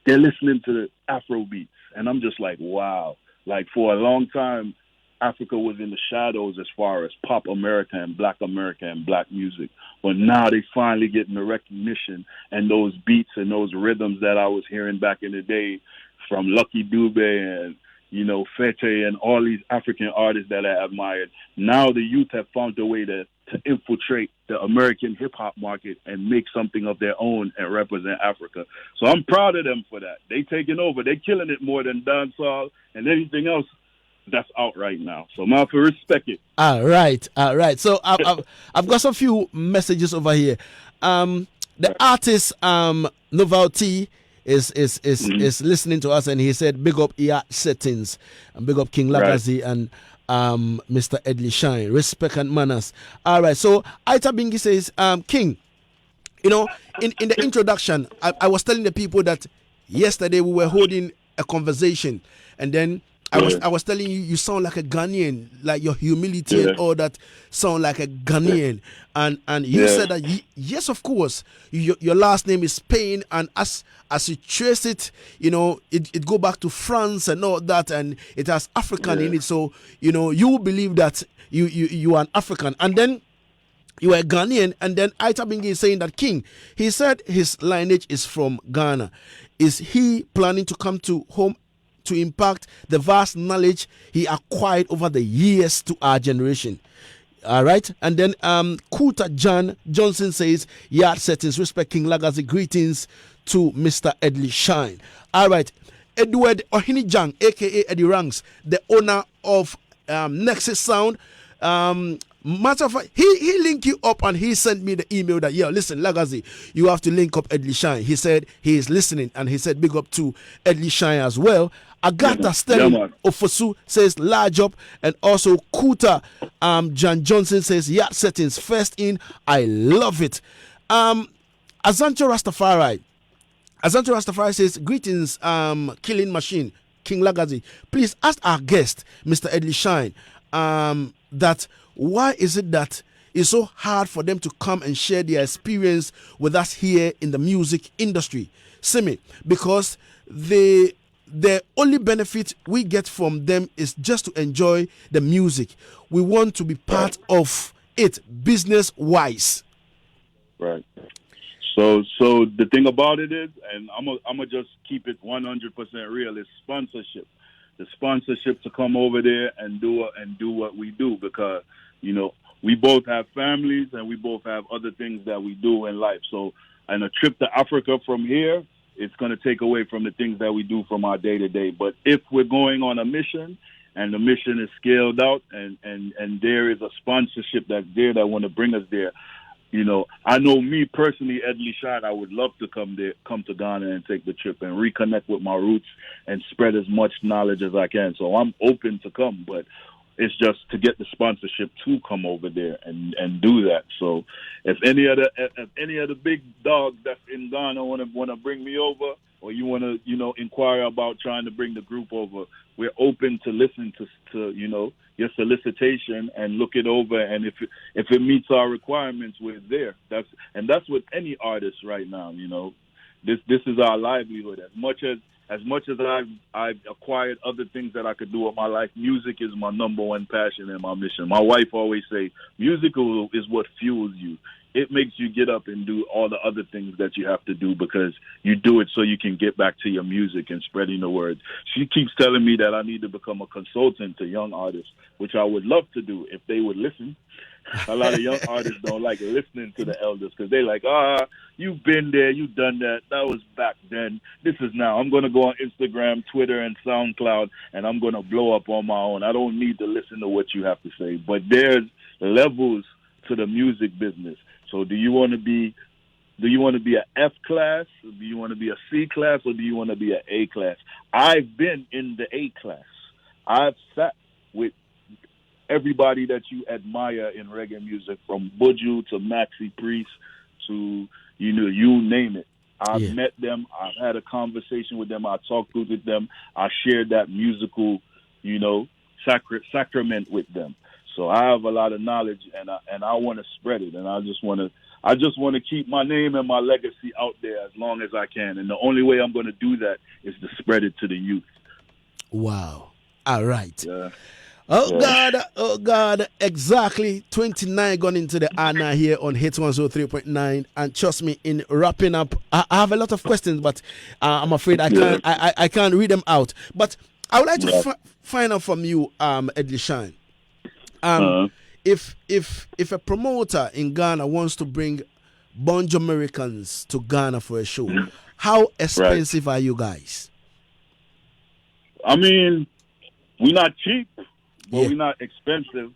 they're listening to the Afro beats. And I'm just like, wow. Like, for a long time, Africa was in the shadows as far as pop America and black music. But now they finally getting the recognition, and those beats and those rhythms that I was hearing back in the day from Lucky Dube and, you know, Fete and all these African artists that I admired. Now the youth have found a way to infiltrate the American hip-hop market and make something of their own and represent Africa. So I'm proud of them for that. They taking over. They're killing it more than dancehall and anything else that's out right now. So I'm out to respect it. All right. So I've got some few messages over here. The artist Novelty is listening to us, and he said, big up YARDSETTINGZ and big up King Lagazi and Mr. Edley Shine, respect and manners. All right, so Aita Bingi says, King, you know, in the introduction, I was telling the people that yesterday we were holding a conversation, and then I was telling you sound like a Ghanaian, like your humility and all that sound like a Ghanaian, and you said that yes, of course, your last name is Spain, and as you trace it, you know, it go back to France and all that, and it has African in it, so you know you believe that you are an African, and then you are a Ghanaian, and then Aita Bingi is saying that King, he said his lineage is from Ghana. Is he planning to come to home to impact the vast knowledge he acquired over the years to our generation? All right, and then Kuta John Johnson says, YARDSETTINGZ, respect King Lagazi, greetings to Mr. Edley Shine. All right, Edward Ohinijang, aka Eddie Ranks, the owner of Nexus Sound. Matter of fact, he linked you up, and he sent me the email that, yo, listen, Lagazi, you have to link up Edley Shine. He said he is listening, and he said big up to Edley Shine as well. Agatha Sterling Ofosu says large up, and also Kuta John Johnson says YARDSETTINGZ first in. I love it. Azanto Rastafari says greetings, Killing Machine, King Lagazi. Please ask our guest, Mr. Edley Shine, that why is it that it's so hard for them to come and share their experience with us here in the music industry? Simi, because they the only benefit we get from them is just to enjoy the music. We want to be part of it business wise. Right. So the thing about it is, and I'm gonna just keep it 100% real, is sponsorship. The sponsorship to come over there and do what we do, because we both have families and we both have other things that we do in life. So, and a trip to Africa from here, it's going to take away from the things that we do from our day to day. But if we're going on a mission and the mission is scaled out and there is a sponsorship that's there that want to bring us there, I know me personally, Edley Shine, I would love to come to Ghana and take the trip and reconnect with my roots and spread as much knowledge as I can. So I'm open to come, but it's just to get the sponsorship to come over there and do that. So if any of the big dogs that's in Ghana want to bring me over, or you want to inquire about trying to bring the group over, we're open to listen to your solicitation and look it over. And if it meets our requirements, we're there. That's with any artist right now. This is our livelihood. As much as I've acquired other things that I could do with my life, music is my number one passion and my mission. My wife always say, music is what fuels you. It makes you get up and do all the other things that you have to do, because you do it so you can get back to your music and spreading the word. She keeps telling me that I need to become a consultant to young artists, which I would love to do if they would listen. A lot of young artists don't like listening to the elders because they like, you've been there, you've done that. That was back then. This is now. I'm going to go on Instagram, Twitter, and SoundCloud, and I'm going to blow up on my own. I don't need to listen to what you have to say. But there's levels to the music business. So do you want to be an F class? Or do you want to be a C class? Or do you want to be an A class? I've been in the A class. I've sat with everybody that you admire in reggae music, from Buju to Maxi Priest to, you name it. I've met them. I've had a conversation with them. I talked with them. I shared that musical, sacrament with them. So I have a lot of knowledge, and I want to spread it, and I just want to keep my name and my legacy out there as long as I can. And the only way I'm going to do that is to spread it to the youth. Wow. All right. Yeah. Oh God, exactly 29 gone into the hour here on Hits 103.9. And trust me, in wrapping up, I have a lot of questions, but I'm afraid I can't read them out. But I would like to find out from you, Edley Shine. If a promoter in Ghana wants to bring Born Jamaicans to Ghana for a show, how expensive are you guys? I mean, we're not cheap, but we're not expensive.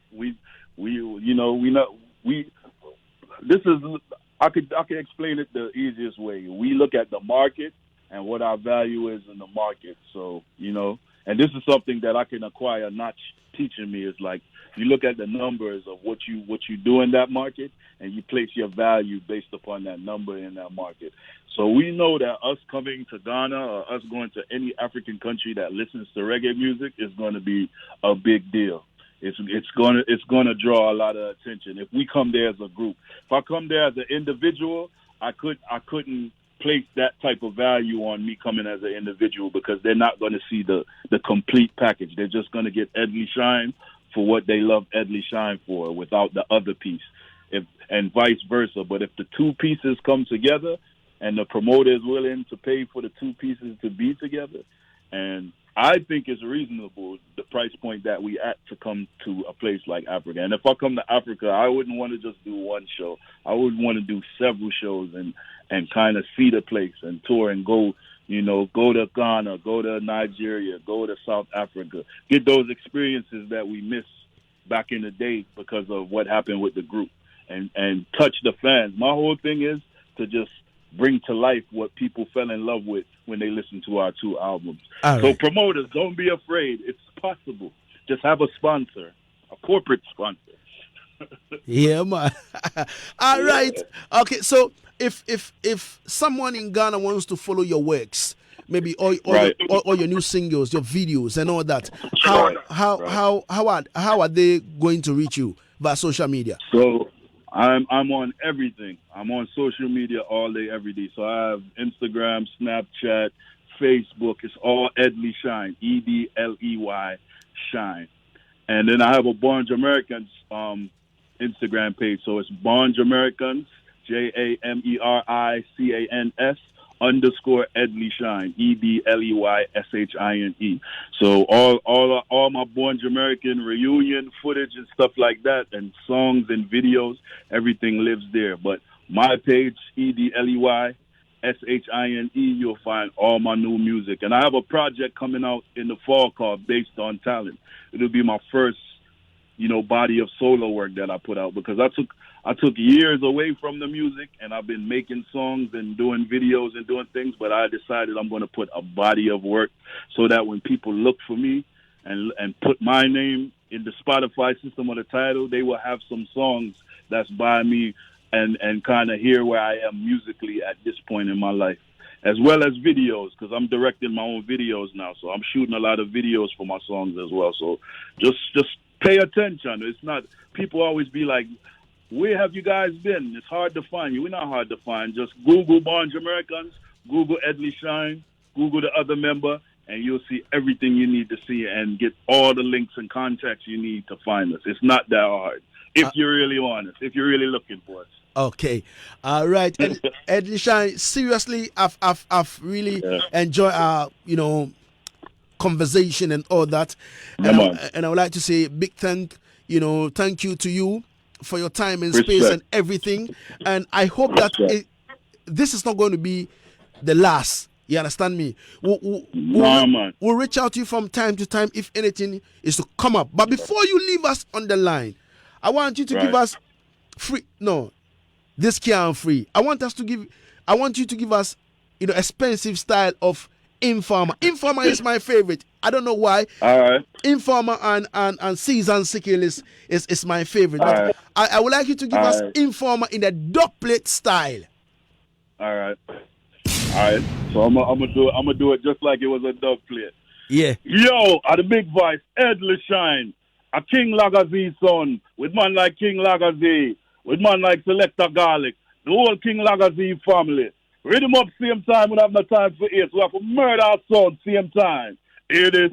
I could explain it the easiest way. We look at the market and what our value is in the market. So, and this is something that I can acquire, not teaching me, is like, you look at the numbers of what you do in that market, and you place your value based upon that number in that market. So we know that us coming to Ghana or us going to any African country that listens to reggae music is going to be a big deal. It's going to draw a lot of attention if we come there as a group. If I come there as an individual, I couldn't place that type of value on me coming as an individual, because they're not going to see the complete package. They're just going to get Edley Shine for what they love Edley Shine for, without the other piece, and vice versa. But if the two pieces come together and the promoter is willing to pay for the two pieces to be together, and I think it's reasonable, the price point that we at, to come to a place like Africa. And if I come to Africa, I wouldn't want to just do one show. I would want to do several shows and kind of see the place and tour and go to Ghana, go to Nigeria, go to South Africa, get those experiences that we missed back in the day because of what happened with the group, and touch the fans. My whole thing is to just bring to life what people fell in love with when they listened to our two albums. All right. So promoters, don't be afraid. It's possible. Just have a sponsor, a corporate sponsor. Yeah, man. All right. Okay, so if someone in Ghana wants to follow your works, maybe all your new singles, your videos, and all that, how are they going to reach you via social media? So I'm on everything. I'm on social media all day, every day. So I have Instagram, Snapchat, Facebook. It's all Edley Shine, EDLEY Shine. And then I have a Born Jamaicans Instagram page. So it's Born Jamaicans, JAMERICANS _Edley Shine, EDLEYSHINE. So all my Born Jamaican reunion footage and stuff like that, and songs and videos, everything lives there. But my page, EDLEYSHINE, you'll find all my new music. And I have a project coming out in the fall called Based on Talent. It'll be my first, body of solo work that I put out, because I took years away from the music, and I've been making songs and doing videos and doing things, but I decided I'm going to put a body of work so that when people look for me and put my name in the Spotify system or the title, they will have some songs that's by me and kind of hear where I am musically at this point in my life, as well as videos, because I'm directing my own videos now, so I'm shooting a lot of videos for my songs as well. So just pay attention. It's not, people always be like, where have you guys been? It's hard to find you. We're not hard to find. Just Google Born Jamaicans, Google Edley Shine, Google the other member, and you'll see everything you need to see and get all the links and contacts you need to find us. It's not that hard, if you really want us, if you're really looking for us. Okay, all right, Edley Shine. Seriously, I've really enjoyed our conversation and all that, and I would like to say big thank you to you for your time and space and everything. And I hope that this is not going to be the last. You understand me? We'll reach out to you from time to time if anything is to come up. But before you leave us on the line, I want you to give us free. No, this can't free. I want you to give us, expensive style of Informer. Informer is my favorite. I don't know why. All right. Informer and Season Sickle is my favorite. But I would like you to give us Informer in the dubplate style. All right. So I'm gonna do it just like it was a dubplate. Yeah. Yo, at the big voice, Edley Shine, a King Lagazi son, with man like King Lagazi, with man like Selector Garlic, the whole King Lagazi family. Read them up same time, we don't have no time for it. We have to murder our son same time. It is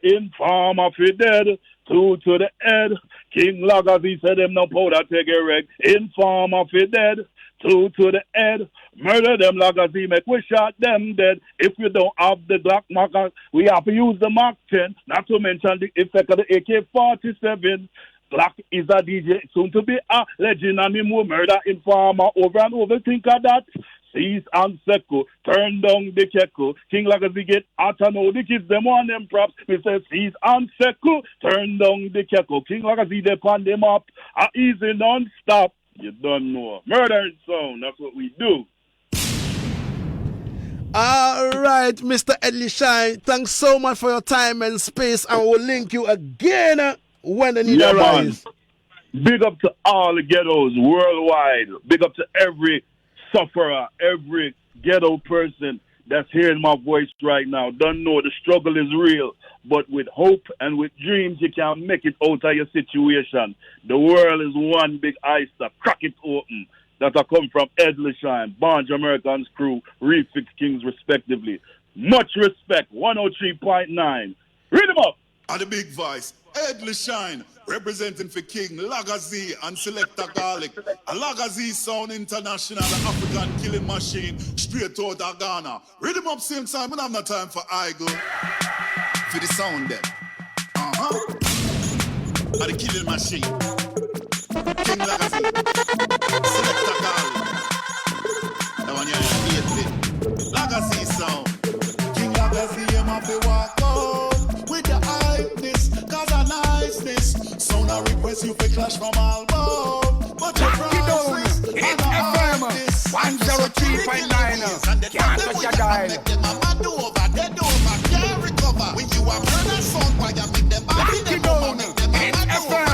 Informer fi dead, 2 to the head. King Lagazi said them no powder take a wreck. Informer fi dead, 2 to the head. Murder them Lagazi, make we shot them dead. If you don't have the Glock marker, we have to use the Mark 10. Not to mention the effect of the AK-47. Glock is a DJ, soon to be a legend, and him will murder Informer over and over. Think of that. Seize and Seko, turn down the Keko. King Lagazi get out and now the kids them on them props. We say seize and Seko, turn down the Keko. King Lagazi they pan them up, easy non-stop. You don't know. Murdering sound, that's what we do. All right, Mr. Edley Shine, thanks so much for your time and space, and we'll link you again when the need arises. Big up to all the ghettos worldwide. Big up to every sufferer, every ghetto person that's hearing my voice right now. Don't know the struggle is real, but with hope and with dreams, you can make it out of your situation. The world is one big oyster. Crack it open. That I come from Edley Shine, Born Jamaicans crew, Refix Kings respectively. Much respect. 103.9. Read them up. At the big voice, Edley Shine, representing for King Lagazi and Selector Garlic. A Lagazi sound international, the African killing machine, straight out of Ghana. Read them up same time, we don't have no time for idle. For the sound then. At the killing machine. King Lagazi. Selector Garlic. That one you're 8-bit. Lagazi sound. King Lagazi, you might be walk out with your eyes, cause I niceness. Sound a request you for clash from album. But your prices, and I like this. 103.9. Can't touch your dial. Dead over, can't recover. When you are murder sound, why you make them happy? Them over, make them mad over.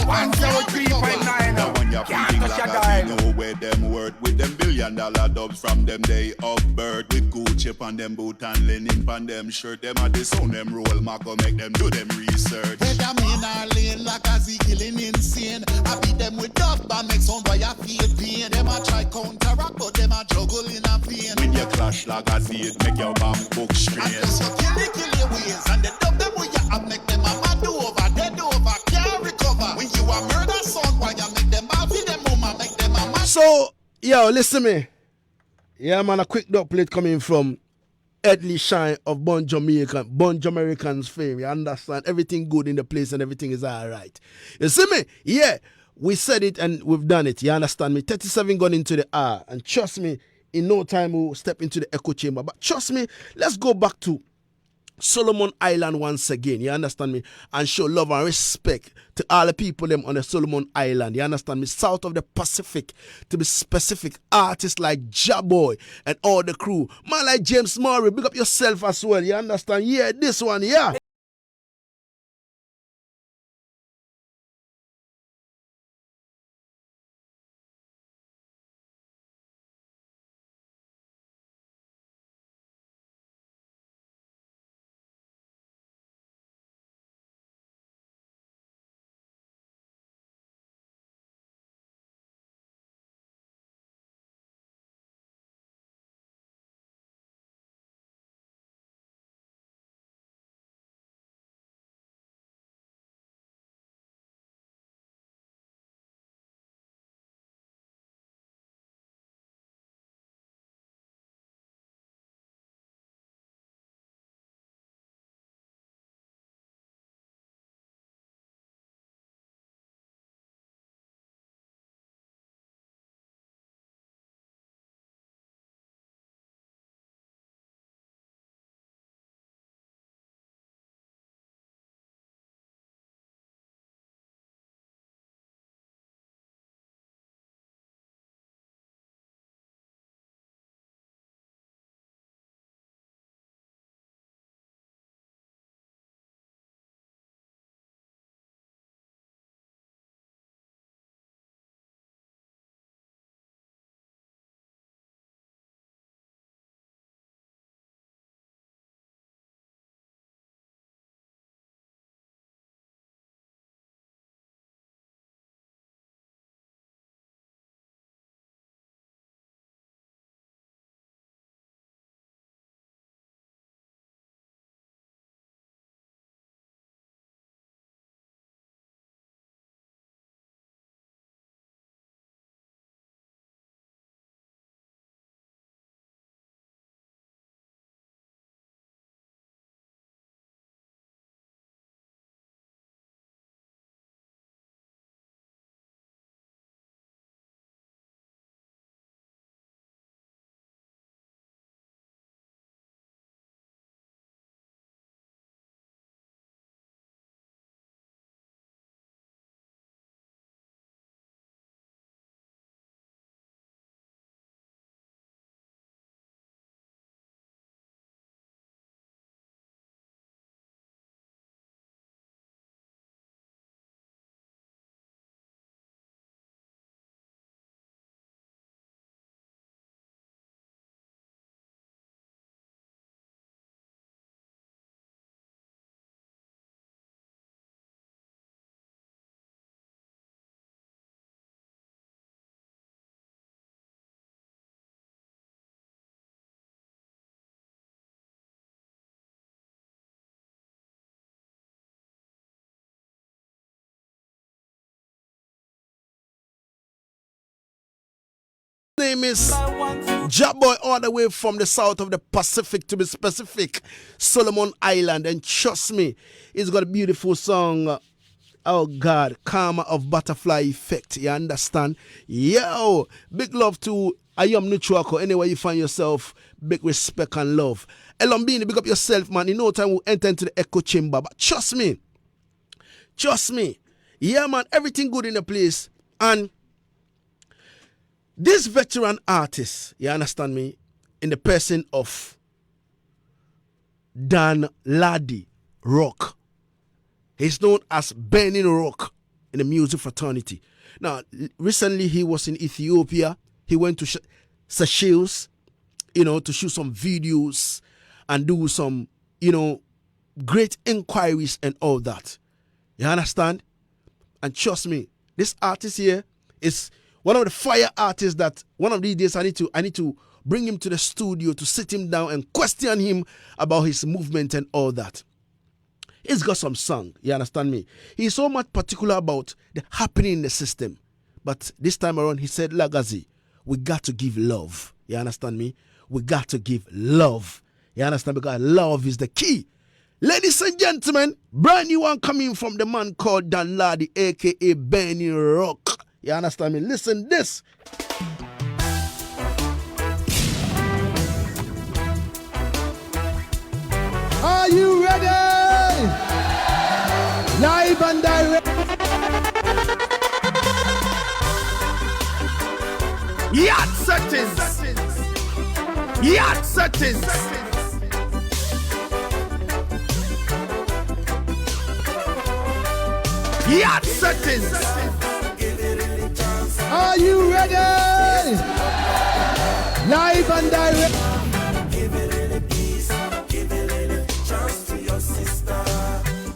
103.9. Can't touch your dial. Know where them word with them $1 billion dubs from them day of birth. With Gucci on them boot and linen on them shirt. Them at the sound them roll, Marco make them do them research. Whether I'm in our lane like a killing insane. I beat them with dub and make some boy I feel pain. Them a try counteract but them a juggle in a pain. When you clash dash like a seed, make your back book straight. And just your killy ways and the dub them with you have make them a mad over, dead over, can't recover. When you a murder son, why you make them out in them mama, make them a mad. So, yo, listen me. Yeah, man, a quick dubplate coming from Edley Shine of Born Jamaican's fame. You understand? Everything good in the place and everything is all right. You see me? Yeah, we said it and we've done it. You understand me? 37 gone into the hour. And trust me, in no time we'll step into the echo chamber. But trust me, let's go back to Solomon Island once again, you understand me, and show love and respect to all the people them on the Solomon Island, you understand me, south of the Pacific, to be specific, artists like Jaboy and all the crew, man like James Murray, big up yourself as well, you understand, yeah, this one, yeah. Name is Jaboy, all the way from the south of the Pacific, to be specific, Solomon Island. And trust me, he's got a beautiful song. Oh God, Karma of Butterfly Effect. You understand? Yo, big love to Ayam Nuchuako. Anywhere you find yourself, big respect and love. Elombini, big up yourself, man. In no time we'll enter into the echo chamber. But trust me, yeah, man, everything good in the place. And this veteran artist, you understand me, in the person of Dan Laddie Rock. He's known as Burning Rock in the music fraternity. Now, recently he was in Ethiopia. He went to Seychelles, to shoot some videos and do some, great inquiries and all that. You understand? And trust me, this artist here is one of the fire artists that one of these days I need to bring him to the studio to sit him down and question him about his movement and all that. He's got some song, you understand me? He's so much particular about the happening in the system. But this time around, he said, Lagazi, we got to give love. You understand me? We got to give love. You understand? Because love is the key. Ladies and gentlemen, brand new one coming from the man called Dan Ladi, a.k.a. Benny Rock. You understand me? Listen this. Are you ready? Live and direct. YARDSETTINGZ. YARDSETTINGZ. YARDSETTINGZ. Are you ready? Live and direct. Give it a little peace, give it a little chance to your sister.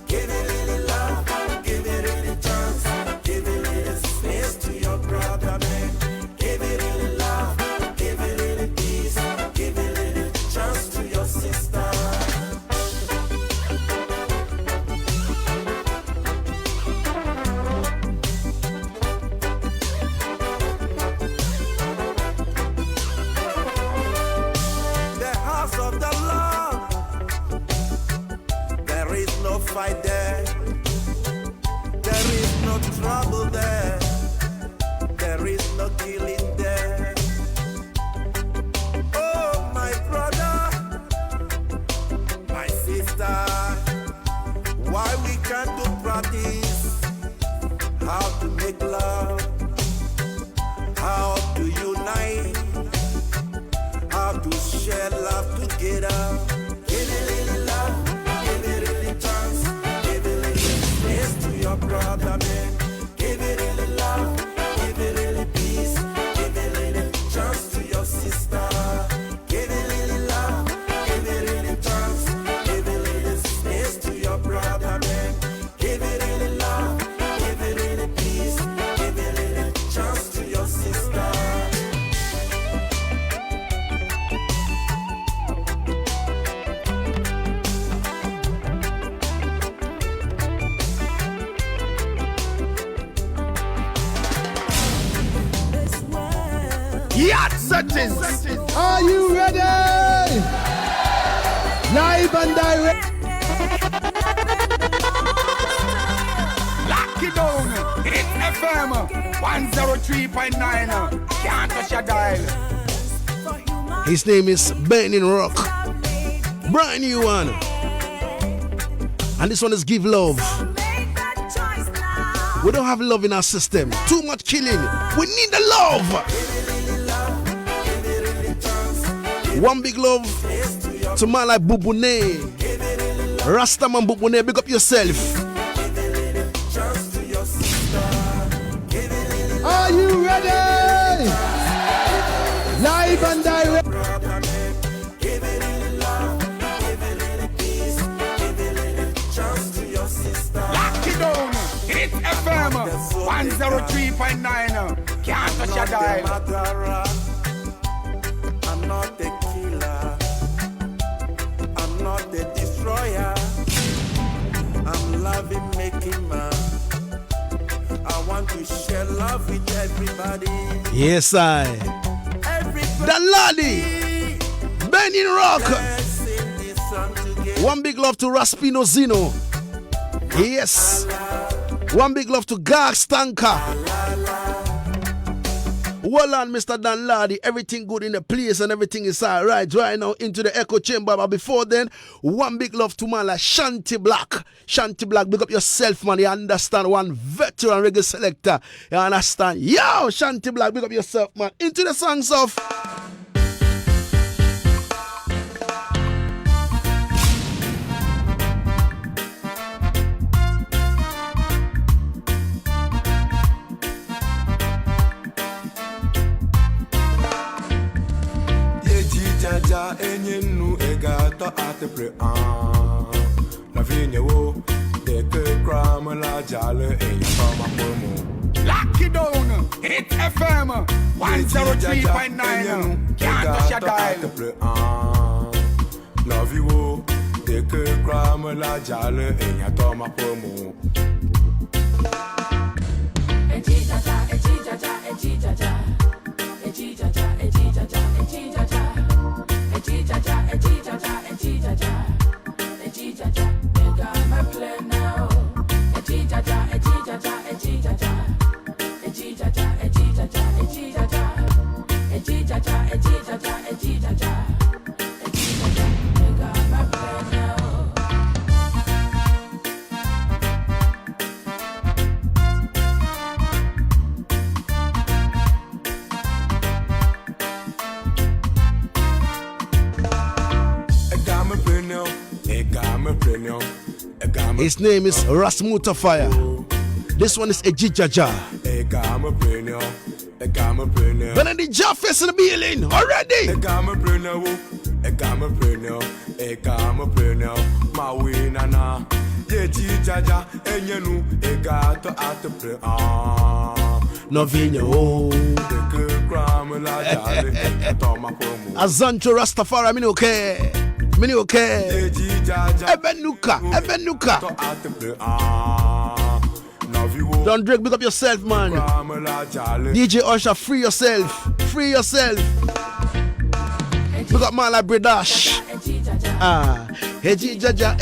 Give it a little love, give it a little chance. Give it a little space to your brother, man. Give it a little love, give it a little peace, give it a little chance to your sister. Fight there. There is no trouble there. There is no killing there. Oh, my brother, my sister, why we can't do practice? How to make love? How to unite? How to share love together? Give it a little love. Brother, man, give it a little love, give it a little peace, give it a little chance to your sister. Give it a little love, give it a little chance, give it a little space to your brother, man. Give it a little love, give it a little peace, give it a little chance to your sister. YARDSETTINGZ. Are you ready? Live and direct. Lock it down. Hit FM 103.9. Can't touch your dial. His name is Benny Rock. Brand new one. And this one is Give Love. We don't have love in our system. Too much killing. We need the love. One big love to man like Bubune. Rastaman Bubune, big up yourself. Are you ready? Live and direct. Lock it down. Hit FM 103.9. Can't touch your dial. I'm not a killer. I'm not a destroyer. I'm loving making man. I want to share love with everybody. Yes, I. The Ladi. Benny Rock. One big love to Raspino Zino. Yes. One big love to Gag Stanka. Well on, Mr. Dan Ladi, everything good in the place and everything is alright right now into the echo chamber. But before then, one big love to man like Shanty Black. Shanty Black, big up yourself, man. You understand? One veteran reggae selector. You understand? Yo, Shanty Black, big up yourself, man. Into the songs of... Jaja enyenu egato atepre la vignewo de que crame la jale e fama pomo Lock it down. Hit FM 103.9. Can't touch your dial. Love you, dès que crame la jale et y'a toi ma promo. His name is Rasmuta Fire. This one is Ejijaja. Benedict Jaffe in the building already. Novinho. Azancho Rastafari, me okay. Me okay. Ebenuka. Don't drink, pick up yourself, man. DJ Usher, free yourself. Pick up man like Bredash. Ejijaja.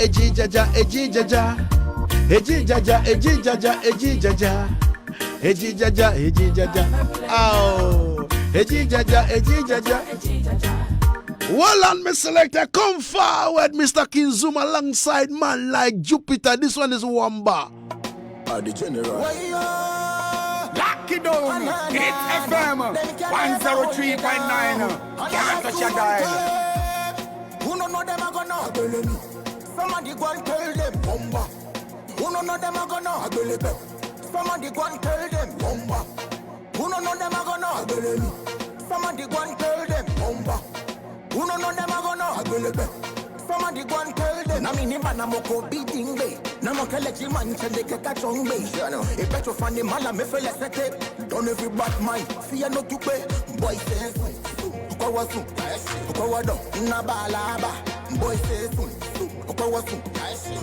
Oh, Ejijaja. Well, and me selector, come forward, Mr. King Zoom, alongside man like Jupiter. This one is Wamba. The general. Lock it down. Hit FM 103.9. Can't touch your dial. Who don't know them are gonna believe me? Somebody go and tell them Wamba. Who don't know them are gonna believe me? Somebody go and tell them Wamba. Who don't know them are gonna believe me? Somebody go and tell them Wamba. Who don't know them are gonna believe me? Somebody go and tell them. Na mini bana moko beating me. Na mo kele chi man chende ke ka chong me. E pecho fani mala me fele sete. Don't every bad mind. Fear no to pay. Boy says ko wasu. Ko wado na balaba. Boy says ko wasu.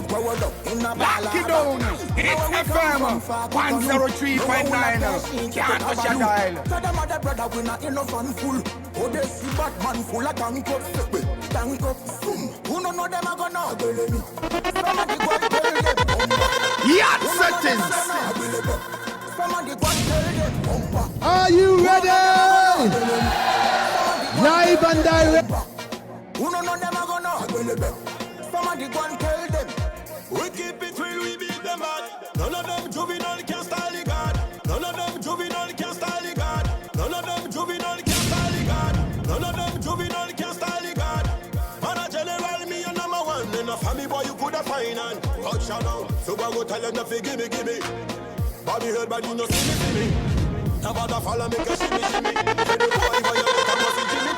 Ko wado na balaba. Lock it down. Hit FM 103.9. Can't touch your dial. Tell them other brother we not enough and full. Oh, they see Batman full of tank up. Tank up. Who don't know them are gonna believe me? Somebody go and tell them. YARDSETTINGZ. Somebody go and tell them. Are you ready? Live and direct. Who don't know them are gonna believe me? Somebody go and tell them. We keep it real, we beat them bad. None of them juvenile can style the God. None of them juvenile can style the God. None of them juvenile can style the God. None of them juvenile can style the God. Man a general, me a number one. In a family boy you coulda find and touch her now. So I go tell them nothing, gimme. Bobby heard body no see me. Tabada follow make a shimmy. Say the boy violate and no see Jimmy.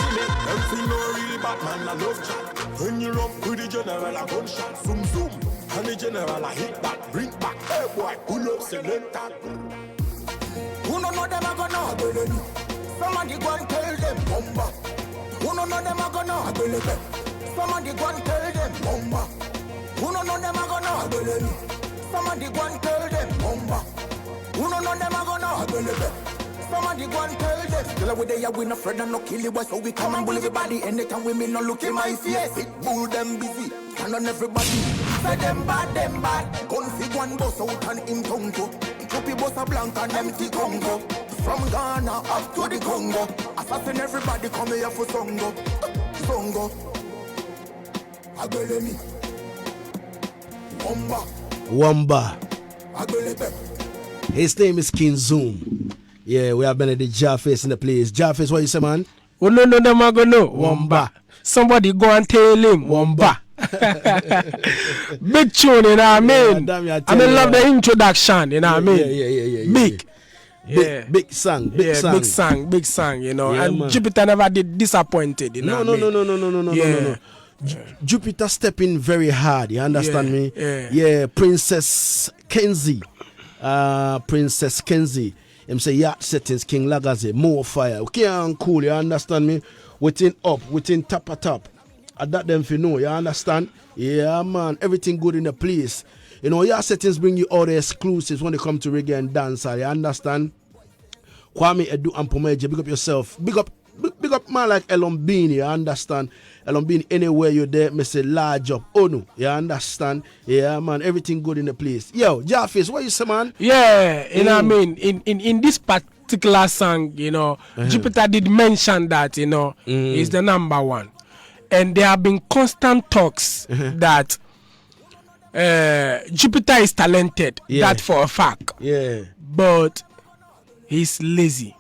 Everything no really Batman I love chat. When you run with the general a gunshot, zoom. And the general a hit back, bring back. Hey boy, pull up, select that. Who don't know them are gonna believe me? Somebody go and tell them Wamba. Who don't know them are gonna believe me? Somebody go and tell them Wamba. Who don't know them are gonna believe me? Somebody go and tell them Wamba. Who don't know them are gonna believe me? Somebody go and tell them. Tell we they are we no friend and no kill you, boy. So we come and bully everybody. Anytime we me no look in my face. It bull them busy, turn on everybody. Say them bad. Config one boss out and in Tonto. Choppy boss a blank and empty Congo. From Ghana up to the Congo. Assassin everybody come here for Songo. Agbelemi. Wamba. Agbelebe. His name is King Zoom. Yeah, we have Benedict Jaffe in the place. Jaffe, what you say, man? Oh, no, them are gonna Wamba. Somebody go and tell him Wamba. Big tune, you know what I mean? I love the introduction, you know what I mean? Yeah. Big song, big song, you know. And man. Jupiter never did disappointed, you know. No. Jupiter stepping very hard, you understand me? Yeah. Princess Kenzie. Him say Yacht Settings, King Lagaze, more fire. Okay, and cool, you understand me? Within up, within top. I that them for know, you understand? Yeah, man, everything good in the place. You know, Yacht Settings bring you all the exclusives when they come to reggae and dance. You understand? Kwame Edu and Pomeje, big up yourself. Big up man like Elombini, you understand? Elombini, anywhere you're there, me say large up. Oh no, you understand? Yeah, man, everything good in the place. Yo, Jarface, what you say, man? Yeah, you know what I mean? In this particular song, you know, Jupiter did mention that, you know, is the number one. And there have been constant talks that Jupiter is talented. That for a fact. Yeah. But he's lazy.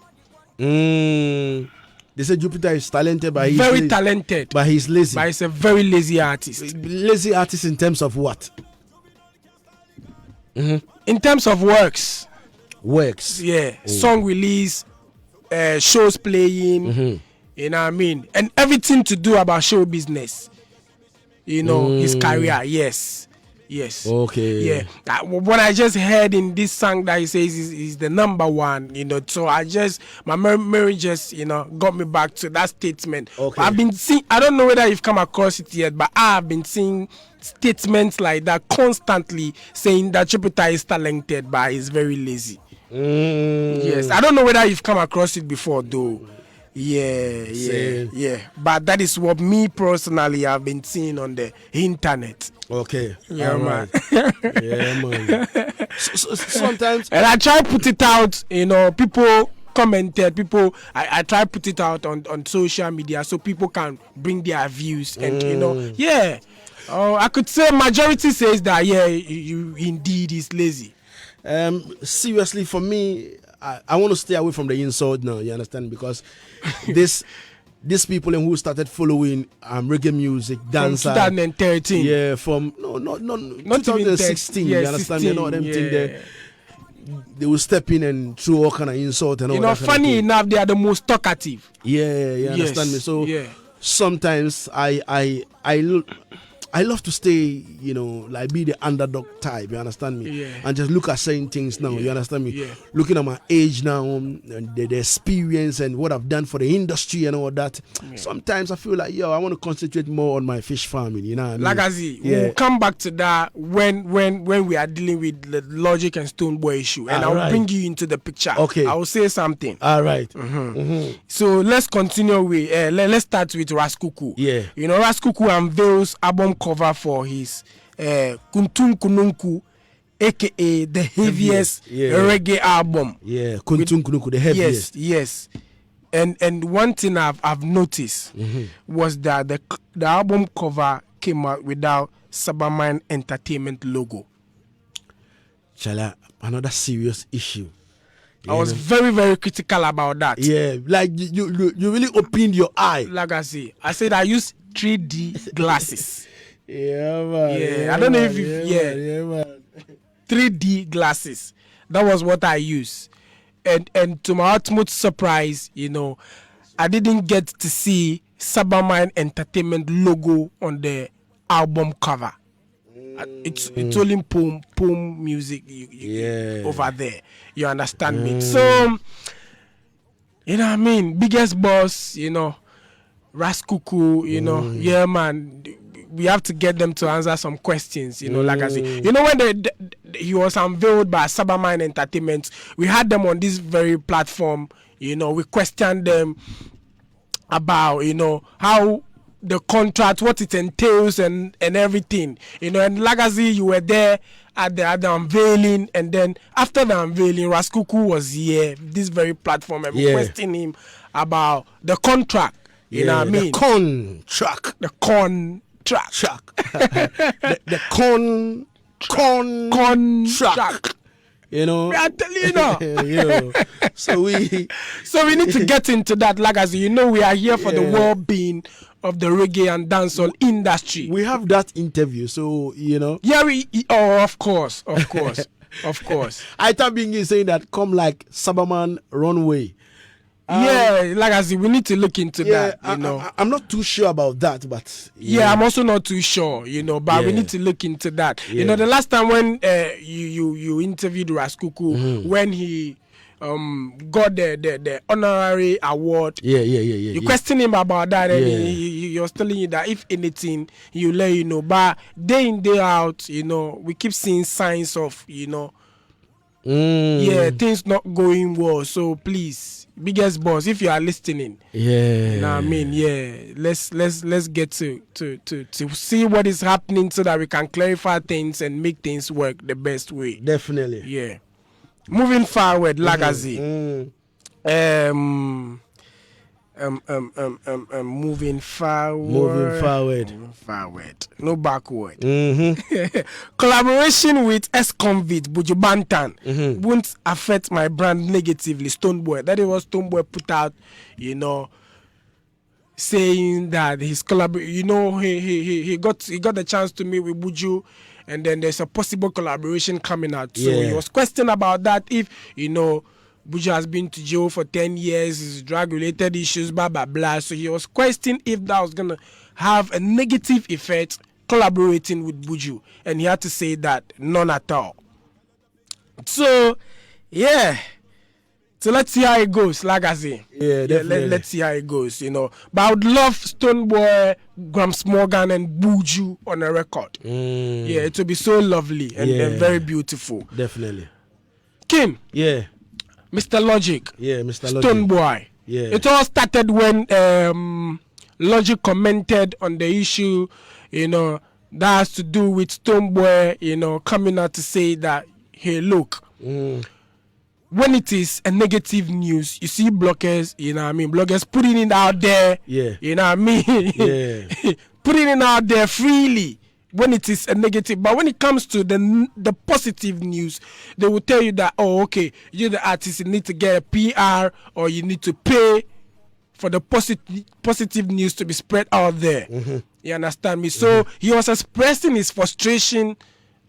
They say Jupiter is talented, but he's very talented. But he's lazy. But he's a very lazy artist. Lazy artist in terms of what? In terms of works. Yeah. Song release, shows playing, you know what I mean? And everything to do about show business. You know, his career, yes. Okay. Yeah. What I just heard in this song that he says is the number one, you know. So my memory just, you know, got me back to that statement. Okay. I've been seeing, I don't know whether you've come across it yet, but I've been seeing statements like that constantly saying that Jupiter is talented, but he's very lazy. Yes. I don't know whether you've come across it before, though. Yeah. But that is what me personally have been seeing on the internet. Okay. Yeah, man. Yeah, man. Sometimes. And I try to put it out, you know, people commented, I try to put it out on social media so people can bring their views and, you know, I could say majority says that, you indeed is lazy. Seriously, for me, I want to stay away from the insult now, you understand? Because these people who started following reggae music, dance from 2013. Yeah, from not 2016. You understand? 16, you know them thing there. They will step in and throw all kind of insult and all. You know, funny enough, they are the most talkative. Yeah, you understand me? So sometimes I love to stay, you know, like be the underdog type, you understand me? Yeah. And just look at certain things now, you understand me? Yeah. Looking at my age now, and the experience and what I've done for the industry and all that. Yeah. Sometimes I feel like, I want to concentrate more on my fish farming, you know what I mean? Like I see, we'll come back to that when we are dealing with the Logic and Stonebwoy issue. And I'll bring you into the picture. Okay. I will say something. All right. So let's continue with, let's start with Raskuku. Yeah. You know, Raskuku unveils album cover for his Kuntun Kununku, aka the heaviest reggae album. Yeah, Kuntun Kununku, the heaviest. Yes. And one thing I've noticed was that the album cover came out without Sabamine Entertainment logo. Chala, another serious issue. I was very, very critical about that. Yeah, like you really opened your eye. Like I said I use 3D glasses. Yeah, man. Yeah, I don't know if you man. 3D glasses. That was what I used. And to my utmost surprise, you know, I didn't get to see Sabamine Entertainment logo on the album cover. It's only Pum music over there. You understand me? So, you know what I mean? Biggest boss, you know, Raskuku, you know, yeah, man. We have to get them to answer some questions, you know, like I say. You know, when he was unveiled by Sabamine Entertainment, we had them on this very platform, you know, we questioned them about, you know, how the contract, what it entails and everything, you know, and like I say, you were there at the unveiling, and then after the unveiling, Raskuku was here, this very platform, and we questioned him about the contract, you know what I mean? The contract. The contract. You know, I tell you now. You know, so we need to get into that. Like as you know, we are here for the well-being of the reggae and dancehall industry. We have that interview, so you know. Yeah, of course. I thought Bingi saying that come like Sabaman runway. Like I said, we need to look into that, you know. I'm not too sure about that, but... I'm also not too sure, you know, but we need to look into that. You know, the last time when you interviewed Raskuku, when he got the honorary award. You question him about that, and he was telling you that if anything, you let you know. But day in, day out, we keep seeing signs of, things not going well. So please, biggest boss, if you are listening, let's get to see what is happening so that we can clarify things and make things work the best way. Definitely. Yeah. Moving forward, Lagazi. Moving forward. No backward. Collaboration with ex-convict Buju Banton won't affect my brand negatively. Stoneboy. That is what Stoneboy put out, saying that his he got the chance to meet with Buju, and then there's a possible collaboration coming out. So he was questioned about that if Buju has been to jail for 10 years, his drug-related issues, blah, blah, blah. So he was questioning if that was going to have a negative effect collaborating with Buju. And he had to say that none at all. So, so let's see how it goes, like I say. Yeah, definitely. Let's see how it goes, But I would love Stoneboy, Grams Morgan, and Buju on a record. Yeah, it would be so lovely and very beautiful. Definitely. Kim. Yeah. Mr. Logic. Yeah, Mr. Logic. Stoneboy. Yeah. It all started when Logic commented on the issue, that has to do with Stoneboy, coming out to say that, hey, look, when it is a negative news, you see bloggers, bloggers putting it out there, putting it out there freely. When it is a negative, but when it comes to the positive news, they will tell you that, oh, okay, you're the artist, you need to get a PR or you need to pay for the positive news to be spread out there. You understand me? So he was expressing his frustration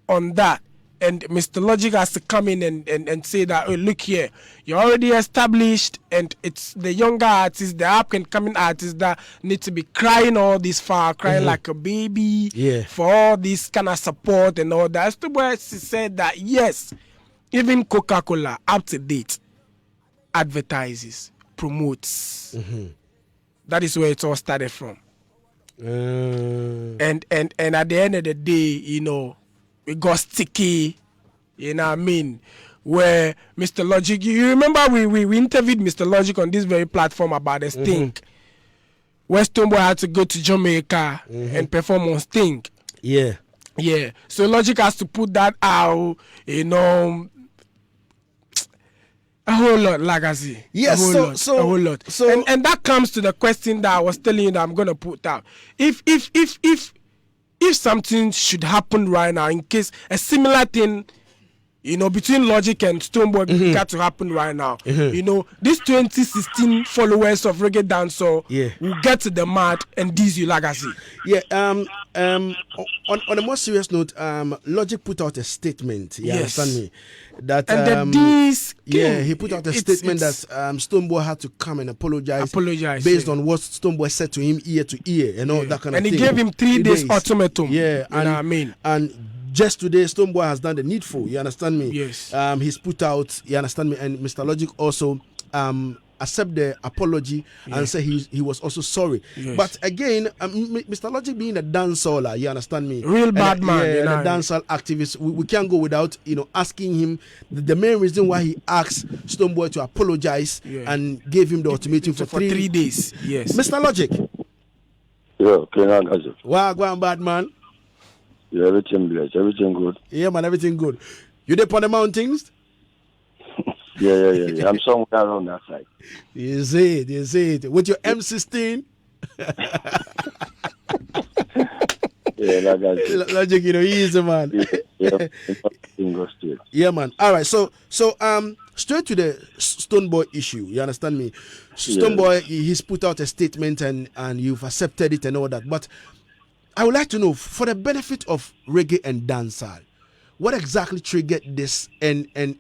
on that. And Mr. Logic has to come in and say that, oh, look here, you're already established, and it's the younger artists, the up-and-coming artists that need to be crying all this far, crying like a baby for all this kind of support and all that. Stoneboy said that, yes, even Coca-Cola, up to date, advertises, promotes. That is where it all started from. And at the end of the day, it got sticky, where Mr. Logic, you remember we interviewed Mr. Logic on this very platform about the Stink, where Stoneboy had to go to Jamaica and perform on Stink. Yeah. So Logic has to put that out, a whole lot, Legacy. Yes, a whole lot. So and that comes to the question that I was telling you that I'm gonna put out. If something should happen right now, in case a similar thing, between Logic and Stoneboy got to happen right now, these 2016 followers of Reggae Dancehall will get to the mat and diss you, Legacy. Yeah. On a more serious note, Logic put out a statement. You understand me? That he put out a statement that Stoneboy had to come and apologize based on what Stoneboy said to him ear to ear and all that kind of thing. And he gave him 3 days ultimatum. Yeah, and just today, Stoneboy has done the needful. You understand me? Yes. He's put out. You understand me? And Mr. Logic also accept the apology and say he was also sorry. Yes. But again, Mr. Logic being a dancehaller, you understand me? Real bad man. And a dancehall activist, we can't go without asking him the main reason why he asked Stoneboy to apologize and gave him the ultimatum for 3 days. Yes. Mr. Logic. Yeah, okay, wow, go on, bad man. Yeah, everything blessed, everything good. Yeah, man, everything good. You there on the mountains? Yeah. I'm somewhere around that side. You see it. With your M16? Yeah, like Logic, easy, man. Yeah, man. All right, so straight to the Stoneboy issue. You understand me? Stoneboy, he's put out a statement and you've accepted it and all that. But I would like to know, for the benefit of reggae and dancehall, what exactly triggered this? And now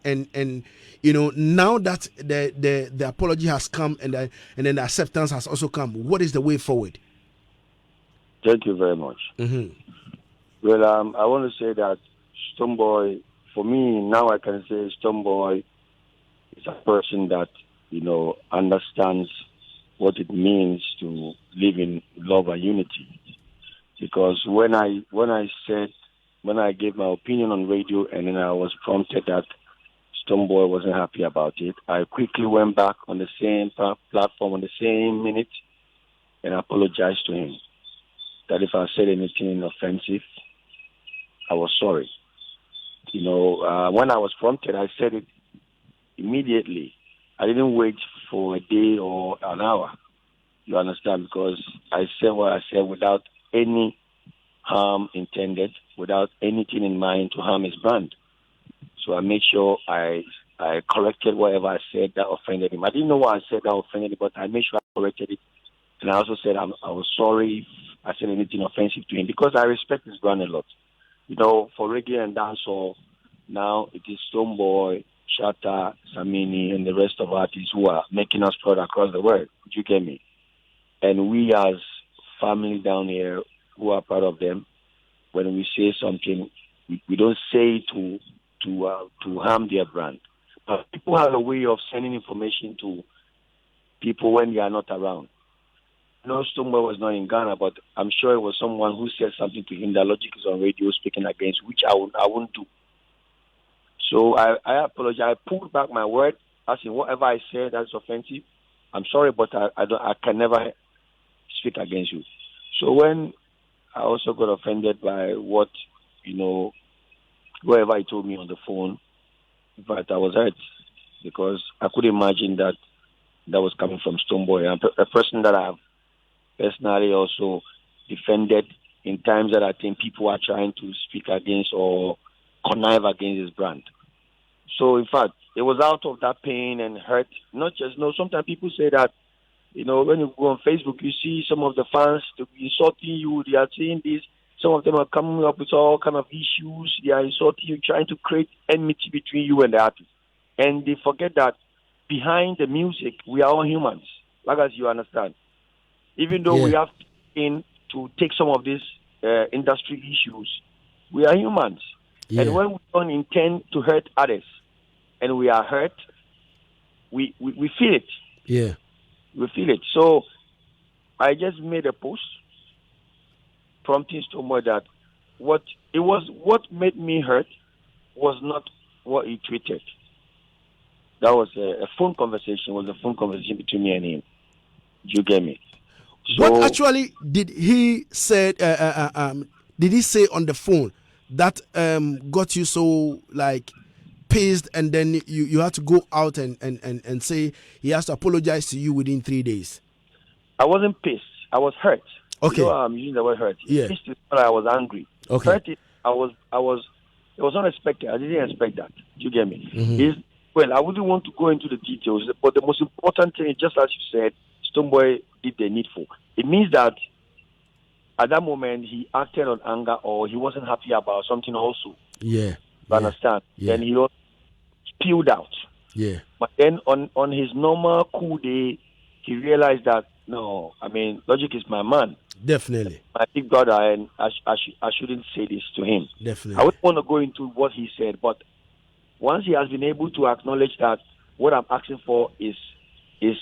that the apology has come and then the acceptance has also come, what is the way forward? Thank you very much. Well, I want to say that Stoneboy, for me, now I can say Stoneboy is is a person that, understands what it means to live in love and unity. Because when I gave my opinion on radio and then I was prompted that Stonebwoy wasn't happy about it, I quickly went back on the same platform on the same minute and apologized to him. That if I said anything offensive, I was sorry. When I was prompted, I said it immediately. I didn't wait for a day or an hour. You understand? Because I said what I said without any harm intended, without anything in mind to harm his brand. So I made sure I corrected whatever I said that offended him. I didn't know what I said that offended him, but I made sure I corrected it. And I also said I was sorry if I said anything offensive to him because I respect his brand a lot. For reggae and dancehall, now it is Stonebwoy, Shatta, Samini, and the rest of artists who are making us proud across the world. Do you get me? And we as family down here who are proud of them, when we say something, we don't say to harm their brand. But people have a way of sending information to people when they are not around. Stonebwoy was not in Ghana, but I'm sure it was someone who said something to him that Logic is on radio speaking against, which I wouldn't do. So I apologize. I pulled back my word. I said whatever I said that's offensive, I'm sorry, but I can never speak against you. So when I also got offended by what whatever he told me on the phone, in fact I was hurt because I could imagine that was coming from Stonebwoy, a person that I have personally also defended in times that I think people are trying to speak against or connive against his brand. So, in fact, it was out of that pain and hurt. Not just, sometimes people say that, when you go on Facebook, you see some of the fans insulting you, they are saying this. Some of them are coming up with all kind of issues. They are insulting you, trying to create enmity between you and the artist. And they forget that behind the music, we are all humans, like as you understand. Even though we have to take some of these industry issues, we are humans. Yeah. And when we don't intend to hurt others and we are hurt, we feel it. Yeah. We feel it. So I just made a post prompting Stonebwoy that what made me hurt was not what he tweeted. That was a phone conversation. Was a phone conversation between me and him. Do you get me? So, what actually did he say? Did he say on the phone that got you so pissed, and then you had to go out and say he has to apologize to you within 3 days? I wasn't pissed. I was hurt. Okay. I'm using the word hurt. Yeah. Pissed is when I was angry. Okay. Hurt is, I was. It was unexpected. I didn't expect that. Do you get me? Mm-hmm. Well, I wouldn't want to go into the details, but the most important thing is, just as you said, Stonebwoy did the needful. It means that at that moment he acted on anger or he wasn't happy about something also. Yeah. You understand? Yeah. Then he spilled out. Yeah. But then on his normal cool day, he realized that, no, Logic is my man. Definitely. My big brother, and I shouldn't say this to him. Definitely. I wouldn't want to go into what he said, but once he has been able to acknowledge that what I'm asking for is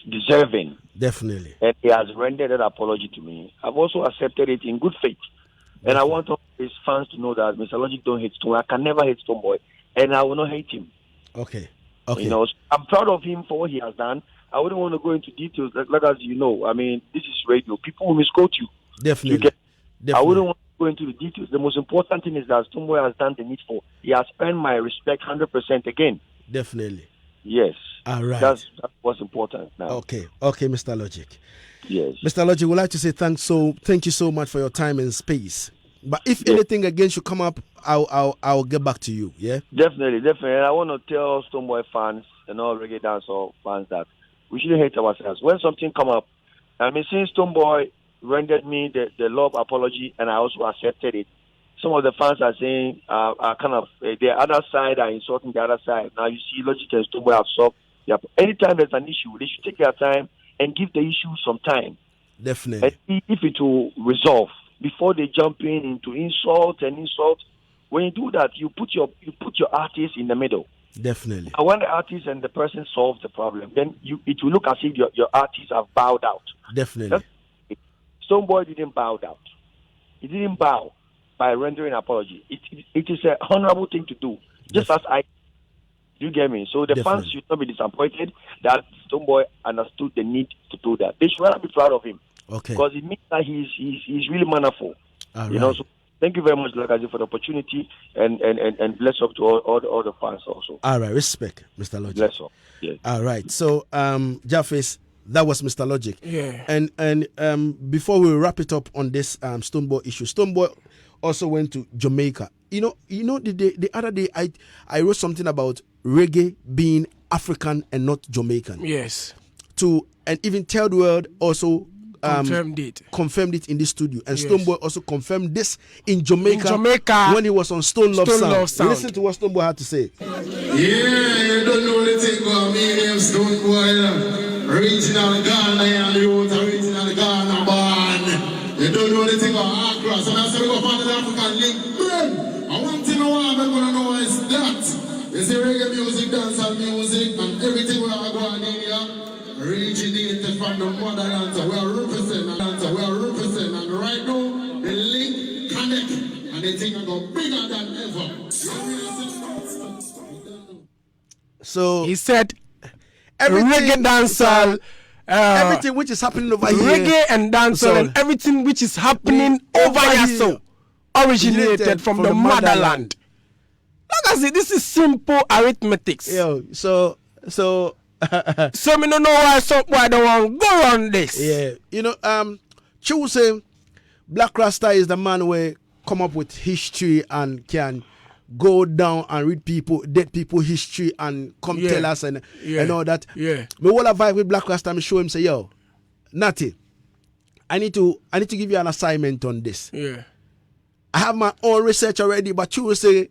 deserving. Definitely. And he has rendered an apology to me. I've also accepted it in good faith. And I want all his fans to know that Mr. Logic don't hate Stonebwoy. I can never hate Stonebwoy, and I will not hate him. Okay. I'm proud of him for what he has done. I wouldn't want to go into details, like as you know. This is radio. People will misquote you. Definitely. I wouldn't want to go into the details. The most important thing is that Stonebwoy has done the needful. He has earned my respect 100% again. Definitely. Yes. All right. That's what's important now. Okay, Mr. Logic. Yes. Mr. Logic, we'd like to say thank you so much for your time and space. But if anything again should come up, I'll get back to you. Yeah. Definitely. And I want to tell Stonebwoy fans and all reggae dancehall fans that we shouldn't hate ourselves. When something come up, since Stonebwoy rendered me the love apology and I also accepted it, some of the fans are saying are kind of the other side are insulting the other side. Now you see Logic and Stonebwoy have solved. Anytime there's an issue, they should take their time and give the issue some time. Definitely. And see if it will resolve before they jump into insult. When you do that, you put your artist in the middle. Definitely. And when the artist and the person solves the problem, then it will look as if your artists have bowed out. Definitely. Stonebwoy didn't bow out. He didn't bow by rendering apology. It is an honorable thing to do. Just as you get me? So the fans should not be disappointed that Stonebwoy understood the need to do that. They should rather be proud of him. Okay. Because it means that he's really mannerful. All you know, so thank you very much, Lagazi, for the opportunity and bless up to all the fans also. All right, respect, Mr. Logic. Bless up. Yeah. All right. So Jafface, that was Mr. Logic. Yeah. And before we wrap it up on this Stonebwoy issue, Stonebwoy also went to Jamaica. You know the other day I wrote something about reggae being African and not Jamaican. Yes. And even Tell the World also confirmed it in the studio, and Stonebwoy also confirmed this in Jamaica when he was on Stone Love Sound. Listen to what Stonebwoy had to say. Yeah, you don't know the thing about me, name Stonebwoy. Original Ghana and the original Ghana born. You don't know the thing about Accra, so that's why we go find the African link. Bro, I want to know what I'm going to know is that. You see reggae music, dancehall music, and everything we are going in here. Originated from the motherland, so we are representing, and right now the link connect, and the thing go bigger than ever. So he said, reggae dancehall, everything which is happening over here, reggae and dancehall, and everything which is happening over here, so originated from the motherland. Like I said, this is simple arithmetics. Yo, so me don't know why I don't want to go on this. Yeah, you know, choosing Black Rasta is the man where come up with history and can go down and read dead people history and come tell us and all that. Yeah. Me all vibe with Black Rasta, me show him say, yo, Natty, I need to give you an assignment on this. Yeah. I have my own research already, but you say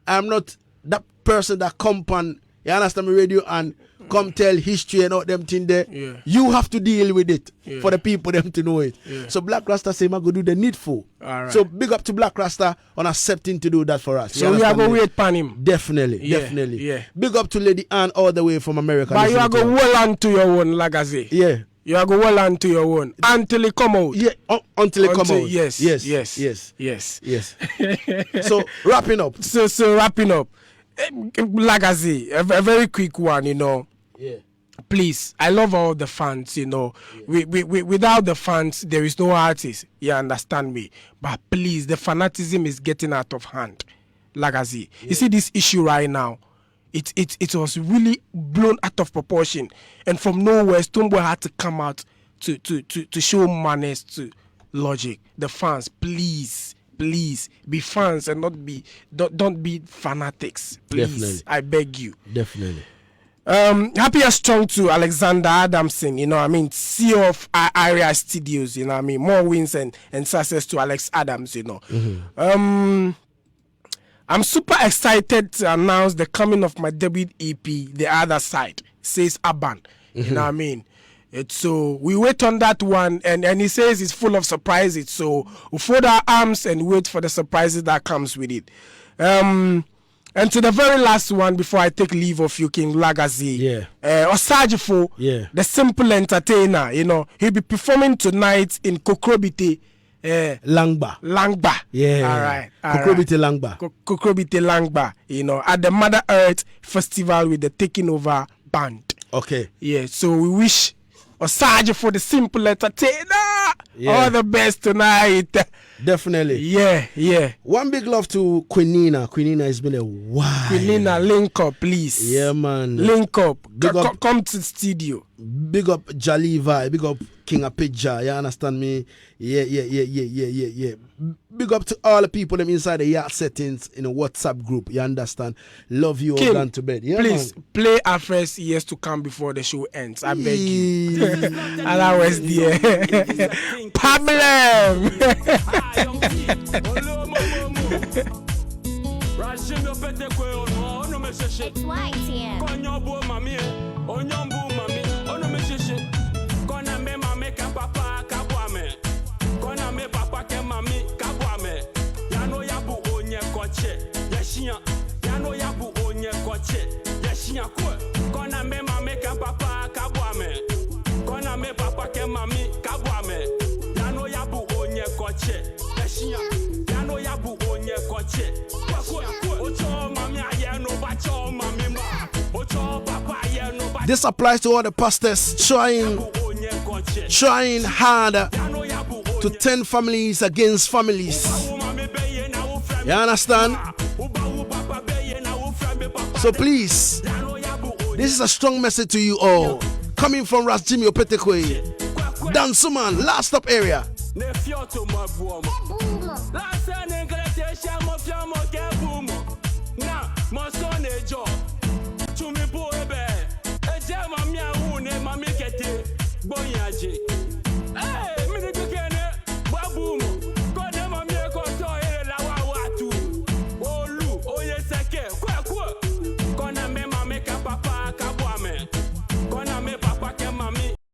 I'm not that person that come on, you understand me, radio and come tell history and all them thing there. Yeah. You have to deal with it for the people them to know it. Yeah. So Black Rasta say, I go do the needful. All right. So big up to Black Rasta on accepting to do that for us. So we are going to wait upon him. Definitely. Yeah. Big up to Lady Ann all the way from America. But you are going well on to your own, like I say. Yeah. You are going well on to your own until it come out. Yeah, until it come out. Yes. So wrapping up. So wrapping up. Like I say, a very quick one, you know. Yeah. Please, I love all the fans, you know. Yeah. Without the fans, there is no artist. You understand me? But please, the fanatism is getting out of hand. Like I say, you see this issue right now. It was really blown out of proportion, and from nowhere, Stonebwoy had to come out to show manners to Logic. The fans, please be fans and don't be fanatics. Please, definitely. I beg you. Definitely. Happy and strong to Alexander Adamson, you know what I mean, CEO of Area Studios, you know what I mean, more wins and success to Alex Adams, you know. Mm-hmm. I'm super excited to announce the coming of my debut EP, The Other Side, says Aban, you know what I mean. So we wait on that one, and he says it's full of surprises, so we fold our arms and wait for the surprises that comes with it. And to the very last one before I take leave of you, King Lagazi. Osajifo, the simple entertainer, you know, he'll be performing tonight in Kokrobite. Langba. Yeah. All right. Kokrobite Langba. Kokrobite Langba, you know, at the Mother Earth Festival with the Taking Over Band. Okay. Yeah, so we wish Osajifo, the simple entertainer, all the best tonight. Definitely. Yeah. One big love to Queenina. Queenina has been a while. Queenina, link up, please. Yeah, man. Link up. Come to the studio. Big up Jaliva. Big up King Apidja. You understand me? Yeah. Big up to all the people them inside the Yard Settings in a WhatsApp group. You understand? Love you all down to bed. Yeah, please, man. play our first years to come before the show ends. I beg you. And I was there. Problem. It's white, yeah. Eshinya kwe. Kona me mame ke papa kabwame. Kona me papa ke mami kabwame. Yano yabu onye koche. Eshinya. Yano yabu onye koche. Ocho mami aye no bacho mami ma. Ocho papa aye no bacho. This applies to all the pastors trying hard to turn families against families. You understand? So please, this is a strong message to you all. Coming from Ras Jimmy Opetekwe, Dansuman, last stop area.